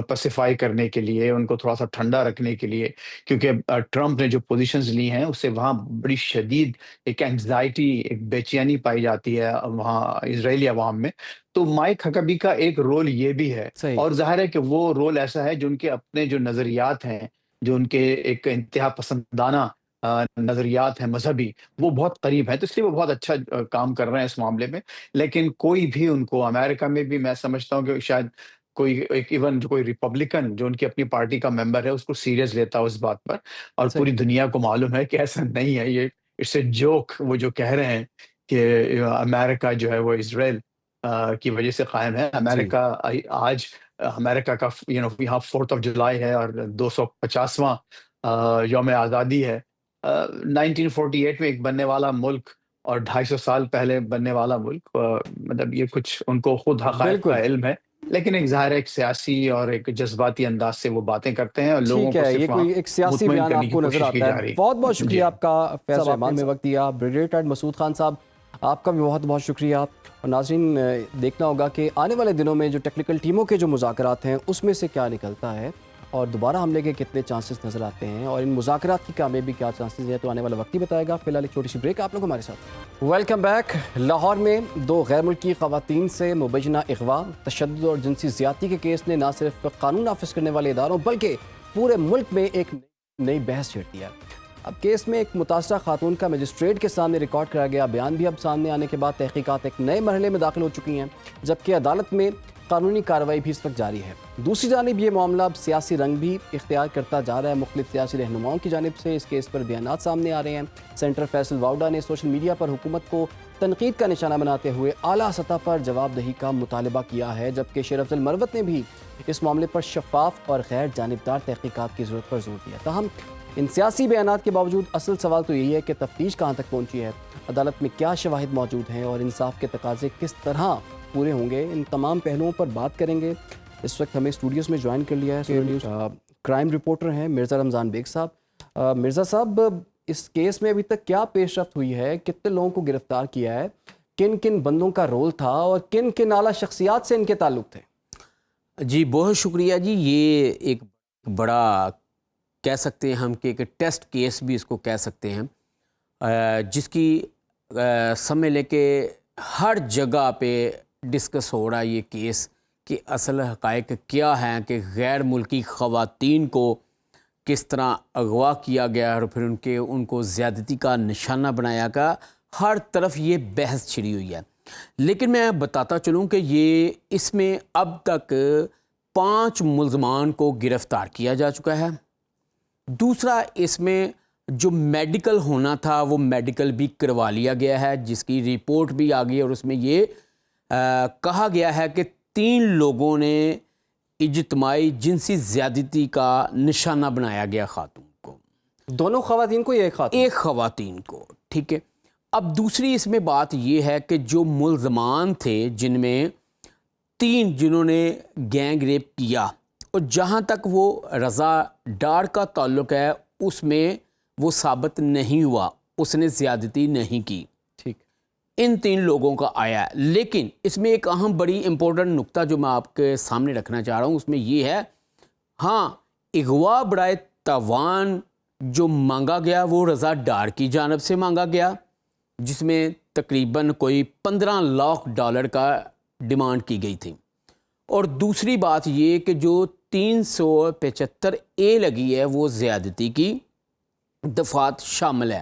پیسیفائی کرنے کے لیے، ان کو تھوڑا سا ٹھنڈا رکھنے کے لیے، کیونکہ ٹرمپ نے جو پوزیشنز لی ہیں اس سے وہاں بڑی شدید ایک اینگزائٹی، ایک بے چینی پائی جاتی ہے وہاں اسرائیلی عوام میں۔ تو مائک حقبی کا ایک رول یہ بھی ہے، صحیح اور ظاہر ہے کہ وہ رول ایسا ہے جو ان کے اپنے جو نظریات ہیں، جو ان کے ایک انتہا پسندانہ نظریات ہیں مذہبی، وہ بہت قریب ہیں، تو اس لیے وہ بہت اچھا کام کر رہے ہیں اس معاملے میں۔ لیکن کوئی بھی ان کو امریکہ میں بھی، میں سمجھتا ہوں کہ شاید کوئی ایک ایون جو کوئی ریپبلکن جو ان کی اپنی پارٹی کا ممبر ہے، اس کو سیریس لیتا ہے اس بات پر، اور صحیح پوری دنیا کو معلوم ہے کہ ایسا نہیں ہے، یہ اٹس اے جوک، وہ جو کہہ رہے ہیں کہ امریکہ جو ہے وہ اسرائیل کی وجہ سے قائم ہے۔ جی امریکہ آج امریکہ کا یہاں 4 جولائی ہے، اور 250واں یوم آزادی ہے۔ 1948 میں ایک بننے والا ملک اور 250 سال پہلے بننے والا ملک، مطلب یہ کچھ ان کو خود حقائق بالکل کا علم ہے، لیکن ایک ظاہر ایک سیاسی اور ایک جذباتی انداز سے وہ باتیں کرتے ہیں، اور لوگوں ٹھیک کو ہے، یہ صرف وہاں کوئی ایک سیاسی مطمئن بیان کرنے آپ کی کو نظر کوشش کی آتا ہے۔ جا رہی بہت بہت ہے۔ شکریہ جی آپ کا فیض صاحب، رحمان میں وقت دیا۔ بریگیڈیئر مسعود خان صاحب، آپ کا بھی بہت بہت شکریہ۔ اور ناظرین، دیکھنا ہوگا کہ آنے والے دنوں میں جو ٹیکنیکل ٹیموں کے جو مذاکرات ہیں اس میں سے کیا نکلتا ہے، اور دوبارہ حملے کے کتنے چانسز نظر آتے ہیں، اور ان مذاکرات کی کامیابی کیا چانسز ہیں، تو آنے والا وقت ہی بتائے گا۔ فی الحال ایک چھوٹی سی بریک، آپ لوگ ہمارے ساتھ۔ Welcome back. لاہور میں 2 غیر ملکی خواتین سے مبینہ اغوا، تشدد اور جنسی زیادتی کے کیس نے نہ صرف قانون نافذ کرنے والے اداروں بلکہ پورے ملک میں ایک نئی بحث چھیڑ دیا۔ اب کیس میں ایک متاثرہ خاتون کا مجسٹریٹ کے سامنے ریکارڈ کرایا گیا بیان بھی اب سامنے آنے کے بعد تحقیقات ایک نئے مرحلے میں داخل ہو چکی ہیں، جبکہ عدالت میں قانونی کارروائی بھی اس وقت جاری ہے۔ دوسری جانب یہ معاملہ اب سیاسی رنگ بھی اختیار کرتا جا رہا ہے۔ مختلف سیاسی رہنماؤں کی جانب سے اس کیس پر بیانات سامنے آ رہے ہیں۔ سینیٹر فیصل واؤڈا نے سوشل میڈیا پر حکومت کو تنقید کا نشانہ بناتے ہوئے اعلیٰ سطح پر جواب دہی کا مطالبہ کیا ہے، جبکہ شیر افضل مروت نے بھی اس معاملے پر شفاف اور غیر جانبدار تحقیقات کی ضرورت پر زور دیا۔ تاہم ان سیاسی بیانات کے باوجود اصل سوال تو یہی ہے کہ تفتیش کہاں تک پہنچی ہے، عدالت میں کیا شواہد موجود ہیں، اور انصاف کے تقاضے کس طرح پورے ہوں گے۔ ان تمام پہلوؤں پر بات کریں گے۔ اس وقت ہمیں اسٹوڈیوز میں جوائن کر لیا ہے کرائم رپورٹر ہیں مرزا رمضان بیگ صاحب۔ مرزا صاحب، اس کیس میں ابھی تک کیا پیش رفت ہوئی ہے؟ کتنے لوگوں کو گرفتار کیا ہے؟ کن کن بندوں کا رول تھا، اور کن کن اعلیٰ شخصیات سے ان کے تعلق تھے؟ جی بہت شکریہ جی۔ یہ ایک بڑا کہہ سکتے ہیں ہم کہ ایک ٹیسٹ کیس بھی اس کو کہہ سکتے ہیں، جس کی سمجھ لے کے ہر جگہ پہ ڈسکس ہو رہا ہے یہ کیس کہ اصل حقائق کیا ہیں، کہ غیر ملکی خواتین کو کس طرح اغوا کیا گیا اور پھر ان کو زیادتی کا نشانہ بنایا گیا۔ ہر طرف یہ بحث چھڑی ہوئی ہے، لیکن میں بتاتا چلوں کہ یہ اس میں اب تک 5 ملزمان کو گرفتار کیا جا چکا ہے۔ دوسرا، اس میں جو میڈیکل ہونا تھا وہ میڈیکل بھی کروا لیا گیا ہے، جس کی رپورٹ بھی آ گئی، اور اس میں یہ کہا گیا ہے کہ 3 لوگوں نے اجتماعی جنسی زیادتی کا نشانہ بنایا گیا خاتون کو۔ دونوں خواتین کو یا ایک خاتون؟ ایک خواتین کو، ٹھیک ہے۔ اب دوسری اس میں بات یہ ہے کہ جو ملزمان تھے، جن میں 3 جنہوں نے گینگ ریپ کیا، اور جہاں تک وہ رضا ڈار کا تعلق ہے اس میں وہ ثابت نہیں ہوا، اس نے زیادتی نہیں کی۔ ٹھیک۔ ان 3 لوگوں کا آیا ہے، لیکن اس میں ایک اہم بڑی امپورٹنٹ نقطہ جو میں آپ کے سامنے رکھنا چاہ رہا ہوں، اس میں یہ ہے، ہاں اغوا برائے تاوان جو مانگا گیا وہ رضا ڈار کی جانب سے مانگا گیا، جس میں تقریباً کوئی $15 لاکھ کا ڈیمانڈ کی گئی تھی۔ اور دوسری بات یہ کہ جو 375A لگی ہے وہ زیادتی کی دفعات شامل ہے۔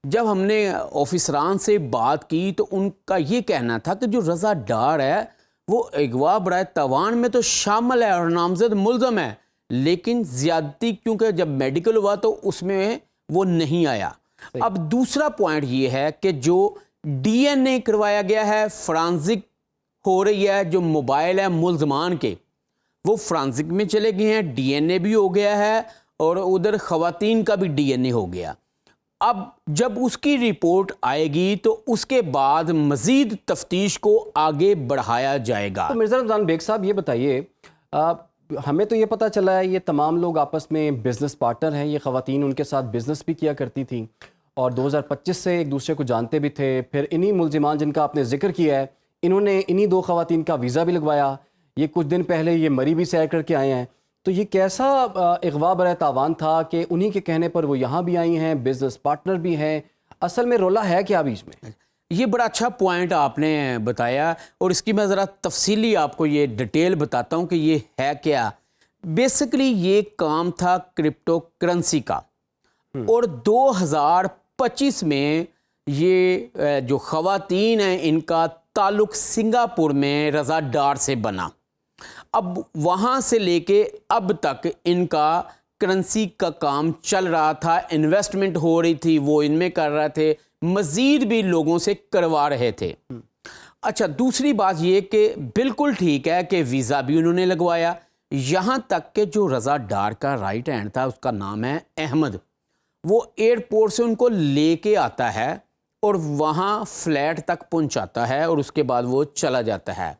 جب ہم نے آفیسران سے بات کی تو ان کا یہ کہنا تھا کہ جو رضا ڈار ہے وہ اغوا برائے تاوان میں تو شامل ہے اور نامزد ملزم ہے، لیکن زیادتی کیونکہ جب میڈیکل ہوا تو اس میں وہ نہیں آیا۔ اب دوسرا پوائنٹ یہ ہے کہ جو DNA کروایا گیا ہے، فرانزک ہو رہی ہے، جو موبائل ہے ملزمان کے وہ فرانزک میں چلے گئے ہیں، DNA بھی ہو گیا ہے اور ادھر خواتین کا بھی DNA ہو گیا۔ اب جب اس کی رپورٹ آئے گی تو اس کے بعد مزید تفتیش کو آگے بڑھایا جائے گا۔ تو مرزا رمضان بیگ صاحب یہ بتائیے، ہمیں تو یہ پتہ چلا ہے یہ تمام لوگ آپس میں بزنس پارٹنر ہیں، یہ خواتین ان کے ساتھ بزنس بھی کیا کرتی تھیں اور 2025 سے ایک دوسرے کو جانتے بھی تھے۔ پھر انہی ملزمان جن کا آپ نے ذکر کیا ہے، انہوں نے انہی 2 خواتین کا ویزا بھی لگوایا، یہ کچھ دن پہلے یہ مری بھی سیر کر کے آئے ہیں۔ تو یہ کیسا اغوا برائے تاوان تھا کہ انہی کے کہنے پر وہ یہاں بھی آئی ہیں، بزنس پارٹنر بھی ہیں؟ اصل میں رولا ہے کیا بیچ میں؟ یہ بڑا اچھا پوائنٹ آپ نے بتایا اور اس کی میں ذرا تفصیلی آپ کو یہ ڈیٹیل بتاتا ہوں کہ یہ ہے کیا۔ بیسیکلی یہ کام تھا کرپٹو کرنسی کا، اور 2025 میں یہ جو خواتین ہیں ان کا تعلق سنگاپور میں رضا ڈار سے بنا۔ اب وہاں سے لے کے اب تک ان کا کرنسی کا کام چل رہا تھا، انویسٹمنٹ ہو رہی تھی، وہ ان میں کر رہے تھے، مزید بھی لوگوں سے کروا رہے تھے۔ اچھا، دوسری بات یہ کہ بالکل ٹھیک ہے کہ ویزا بھی انہوں نے لگوایا، یہاں تک کہ جو رضا ڈار کا رائٹ ہینڈ تھا اس کا نام ہے احمد، وہ ایئرپورٹ سے ان کو لے کے آتا ہے اور وہاں فلیٹ تک پہنچاتا ہے اور اس کے بعد وہ چلا جاتا ہے۔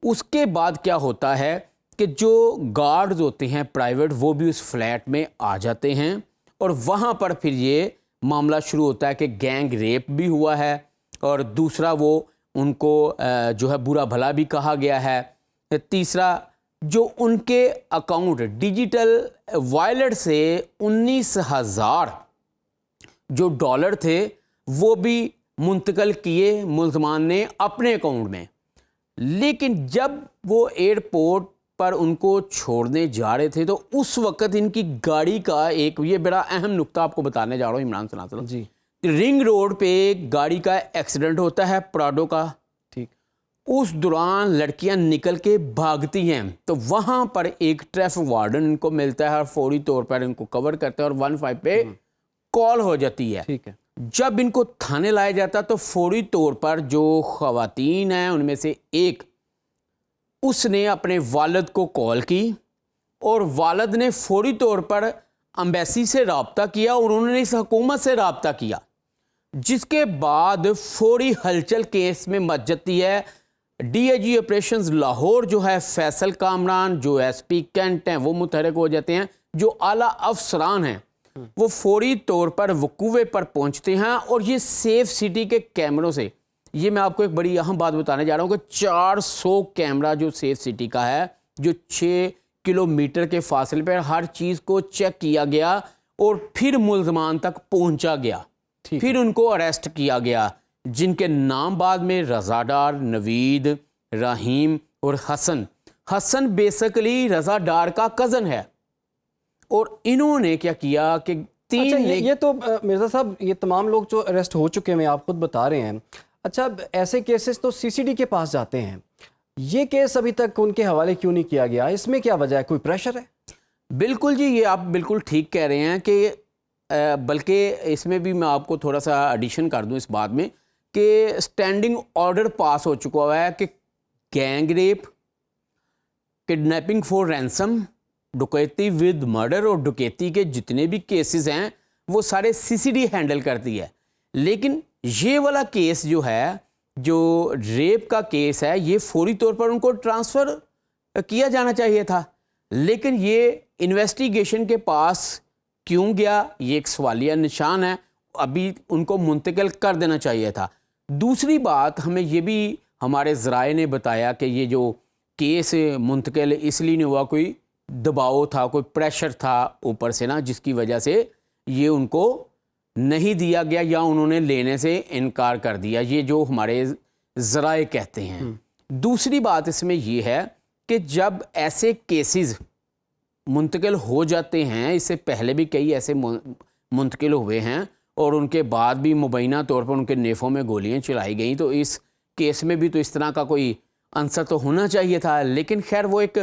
اس کے بعد کیا ہوتا ہے کہ جو گارڈز ہوتے ہیں پرائیویٹ وہ بھی اس فلیٹ میں آ جاتے ہیں اور وہاں پر پھر یہ معاملہ شروع ہوتا ہے کہ گینگ ریپ بھی ہوا ہے، اور دوسرا وہ ان کو جو ہے برا بھلا بھی کہا گیا ہے۔ تیسرا جو ان کے اکاؤنٹ ڈیجیٹل وائلٹ سے 19,000 جو ڈالر تھے وہ بھی منتقل کیے ملزمان نے اپنے اکاؤنٹ میں، لیکن جب وہ ایئرپورٹ پر ان کو چھوڑنے جا رہے تھے تو اس وقت ان کی گاڑی کا ایک یہ بڑا اہم نقطہ آپ کو بتانے جا رہا ہوں عمران صلی اللہ علیہ وسلم جی، رنگ روڈ پہ گاڑی کا ایکسیڈنٹ ہوتا ہے پراڈو کا، ٹھیک، اس دوران لڑکیاں نکل کے بھاگتی ہیں تو وہاں پر ایک ٹریفک وارڈن ان کو ملتا ہے اور فوری طور پر ان کو کور کرتا ہے اور 15 پہ کال ہو جاتی ہے۔ ٹھیک ہے، جب ان کو تھانے لایا جاتا تو فوری طور پر جو خواتین ہیں ان میں سے ایک اس نے اپنے والد کو کال کی اور والد نے فوری طور پر امبیسی سے رابطہ کیا اور انہوں نے اس حکومت سے رابطہ کیا، جس کے بعد فوری ہلچل کیس میں مچ جاتی ہے۔ D I G operations Lahore جو ہے فیصل کامران، جو ایس پی کینٹ ہیں وہ متحرک ہو جاتے ہیں، جو اعلیٰ افسران ہیں وہ فوری طور پر وقوع پر پہنچتے ہیں اور یہ سیف سٹی کے کیمروں سے، یہ میں آپ کو ایک بڑی اہم بات بتانے جا رہا ہوں کہ 400 کیمرہ جو سیف سٹی کا ہے، جو 6 کلومیٹر کے فاصلے پر ہر چیز کو چیک کیا گیا اور پھر ملزمان تک پہنچا گیا، پھر ان کو اریسٹ کیا گیا، جن کے نام بعد میں رضا ڈار، نوید، رحیم اور حسن بیسیکلی رضا ڈار کا کزن ہے۔ اور انہوں نے کیا کیا کہ اچھا یہ تو مرزا صاحب یہ تمام لوگ جو اریسٹ ہو چکے ہیں آپ خود بتا رہے ہیں، اچھا ایسے کیسز تو سی سی ڈی کے پاس جاتے ہیں، یہ کیس ابھی تک ان کے حوالے کیوں نہیں کیا گیا؟ اس میں کیا وجہ ہے؟ کوئی پریشر ہے؟ بالکل جی، یہ آپ بالکل ٹھیک کہہ رہے ہیں کہ بلکہ اس میں بھی میں آپ کو تھوڑا سا ایڈیشن کر دوں اس بات میں کہ اسٹینڈنگ آرڈر پاس ہو چکا ہوا ہے کہ gang rape, kidnapping for ransom, ڈکیتی ود مرڈر اور ڈکیتی کے جتنے بھی کیسز ہیں وہ سارے سی سی ڈی ہینڈل کرتی ہے، لیکن یہ والا کیس جو ہے، جو ریپ کا کیس ہے، یہ فوری طور پر ان کو ٹرانسفر کیا جانا چاہیے تھا، لیکن یہ انویسٹیگیشن کے پاس کیوں گیا یہ ایک سوالیہ نشان ہے، ابھی ان کو منتقل کر دینا چاہیے تھا۔ دوسری بات ہمیں یہ بھی ہمارے ذرائع نے بتایا کہ یہ جو کیس منتقل اس لیے نہیں ہوا، کوئی دباؤ تھا، کوئی پریشر تھا اوپر سے نا، جس کی وجہ سے یہ ان کو نہیں دیا گیا یا انہوں نے لینے سے انکار کر دیا، یہ جو ہمارے ذرائع کہتے ہیں۔ دوسری بات اس میں یہ ہے کہ جب ایسے کیسز منتقل ہو جاتے ہیں، اس سے پہلے بھی کئی ایسے منتقل ہوئے ہیں اور ان کے بعد بھی مبینہ طور پر ان کے نیفوں میں گولیاں چلائی گئیں، تو اس کیس میں بھی تو اس طرح کا کوئی عنصر تو ہونا چاہیے تھا۔ لیکن خیر وہ ایک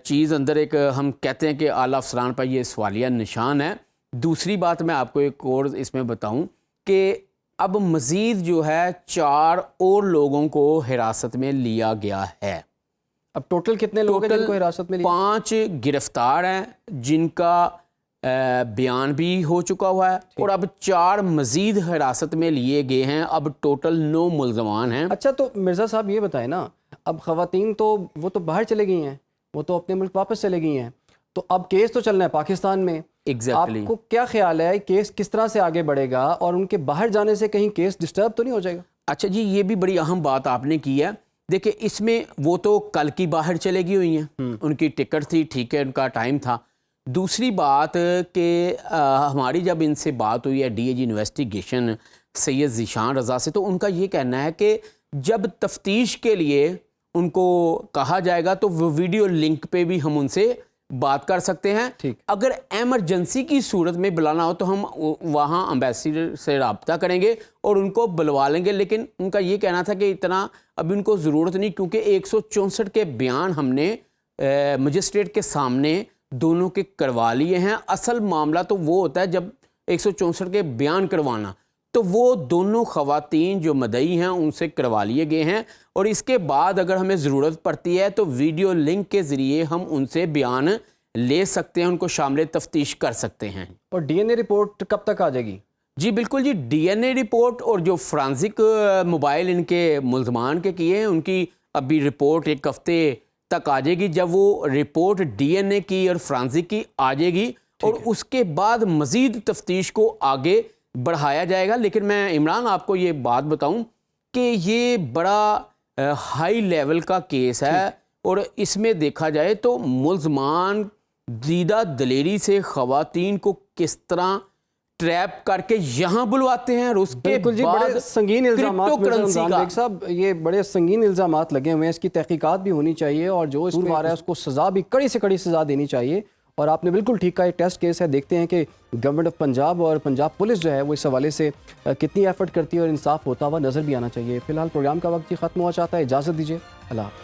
چیز اندر ایک ہم کہتے ہیں کہ اعلیٰ افسران پر یہ سوالیہ نشان ہے۔ دوسری بات میں آپ کو ایک اور اس میں بتاؤں کہ اب مزید جو ہے 4 اور لوگوں کو حراست میں لیا گیا ہے۔ اب ٹوٹل کتنے لوگ ہیں جن کو حراست میں لیا؟ 5 گرفتار ہیں جن کا بیان بھی ہو چکا ہوا ہے، اور اب 4 مزید حراست میں لیے گئے ہیں۔ اب ٹوٹل 9 ملزمان ہیں۔ اچھا تو مرزا صاحب یہ بتائیں نا، اب خواتین تو وہ تو باہر چلے گئی ہیں، وہ تو اپنے ملک واپس چلے گئی ہیں، تو اب کیس تو چلنا ہے پاکستان میں۔ ایگزیکٹلی آپ کو کیا خیال ہے کیس کس طرح سے آگے بڑھے گا، اور ان کے باہر جانے سے کہیں کیس ڈسٹرب تو نہیں ہو جائے گا؟ اچھا جی، یہ بھی بڑی اہم بات آپ نے کی ہے۔ دیکھیں اس میں وہ تو کل کی باہر چلے گئی ہوئی ہیں، ان کی ٹکٹ تھی، ٹھیک ہے، ان کا ٹائم تھا۔ دوسری بات کہ ہماری جب ان سے بات ہوئی ہے ڈی اے جی انویسٹیگیشن سید ذیشان رضا سے، تو ان کا یہ کہنا ہے کہ جب تفتیش کے لیے ان کو کہا جائے گا تو وہ ویڈیو لنک پہ بھی ہم ان سے بات کر سکتے ہیں۔ ٹھیک، اگر ایمرجنسی کی صورت میں بلانا ہو تو ہم وہاں امبیسڈر سے رابطہ کریں گے اور ان کو بلوا لیں گے، لیکن ان کا یہ کہنا تھا کہ اتنا اب ان کو ضرورت نہیں، کیونکہ 164 کے بیان ہم نے مجسٹریٹ کے سامنے دونوں کے کروا لیے ہیں۔ اصل معاملہ تو وہ ہوتا ہے جب 164 کے بیان کروانا، تو وہ دونوں خواتین جو مدعی ہیں ان سے کروا لیے گئے ہیں، اور اس کے بعد اگر ہمیں ضرورت پڑتی ہے تو ویڈیو لنک کے ذریعے ہم ان سے بیان لے سکتے ہیں، ان کو شامل تفتیش کر سکتے ہیں۔ اور ڈی این اے رپورٹ کب تک آ جائے گی؟ جی بالکل جی، ڈی این اے رپورٹ اور جو فرانزک موبائل ان کے ملزمان کے کیے ہیں ان کی ابھی رپورٹ 1 ہفتے تک آ جائے گی۔ جب وہ رپورٹ ڈی این اے کی اور فرانزک کی آ جائے گی اور اس کے بعد مزید تفتیش کو آگے بڑھایا جائے گا۔ لیکن میں عمران آپ کو یہ بات بتاؤں کہ یہ بڑا ہائی لیول کا کیس ہے، اور اس میں دیکھا جائے تو ملزمان دیدہ دلیری سے خواتین کو کس طرح ٹریپ کر کے یہاں بلواتے ہیں، اور اس کے بالکل جی، بڑے بعد سنگین الزامات کرپٹو کرنسی رمضان کا بیگ صاحب، یہ بڑے سنگین الزامات لگے ہوئے ہیں، اس کی تحقیقات بھی ہونی چاہیے، اور جو اس میں آ رہا ہے اس کو سزا بھی کڑی سے کڑی سزا دینی چاہیے۔ اور آپ نے بالکل ٹھیک کہا، یہ ٹیسٹ کیس ہے، دیکھتے ہیں کہ گورنمنٹ آف پنجاب اور پنجاب پولیس جو ہے وہ اس حوالے سے کتنی ایفرٹ کرتی ہے، اور انصاف ہوتا ہوا نظر بھی آنا چاہیے۔ فی الحال پروگرام کا وقت ختم ہوا چاہتا ہے، اجازت دیجیے، اللہ حافظ۔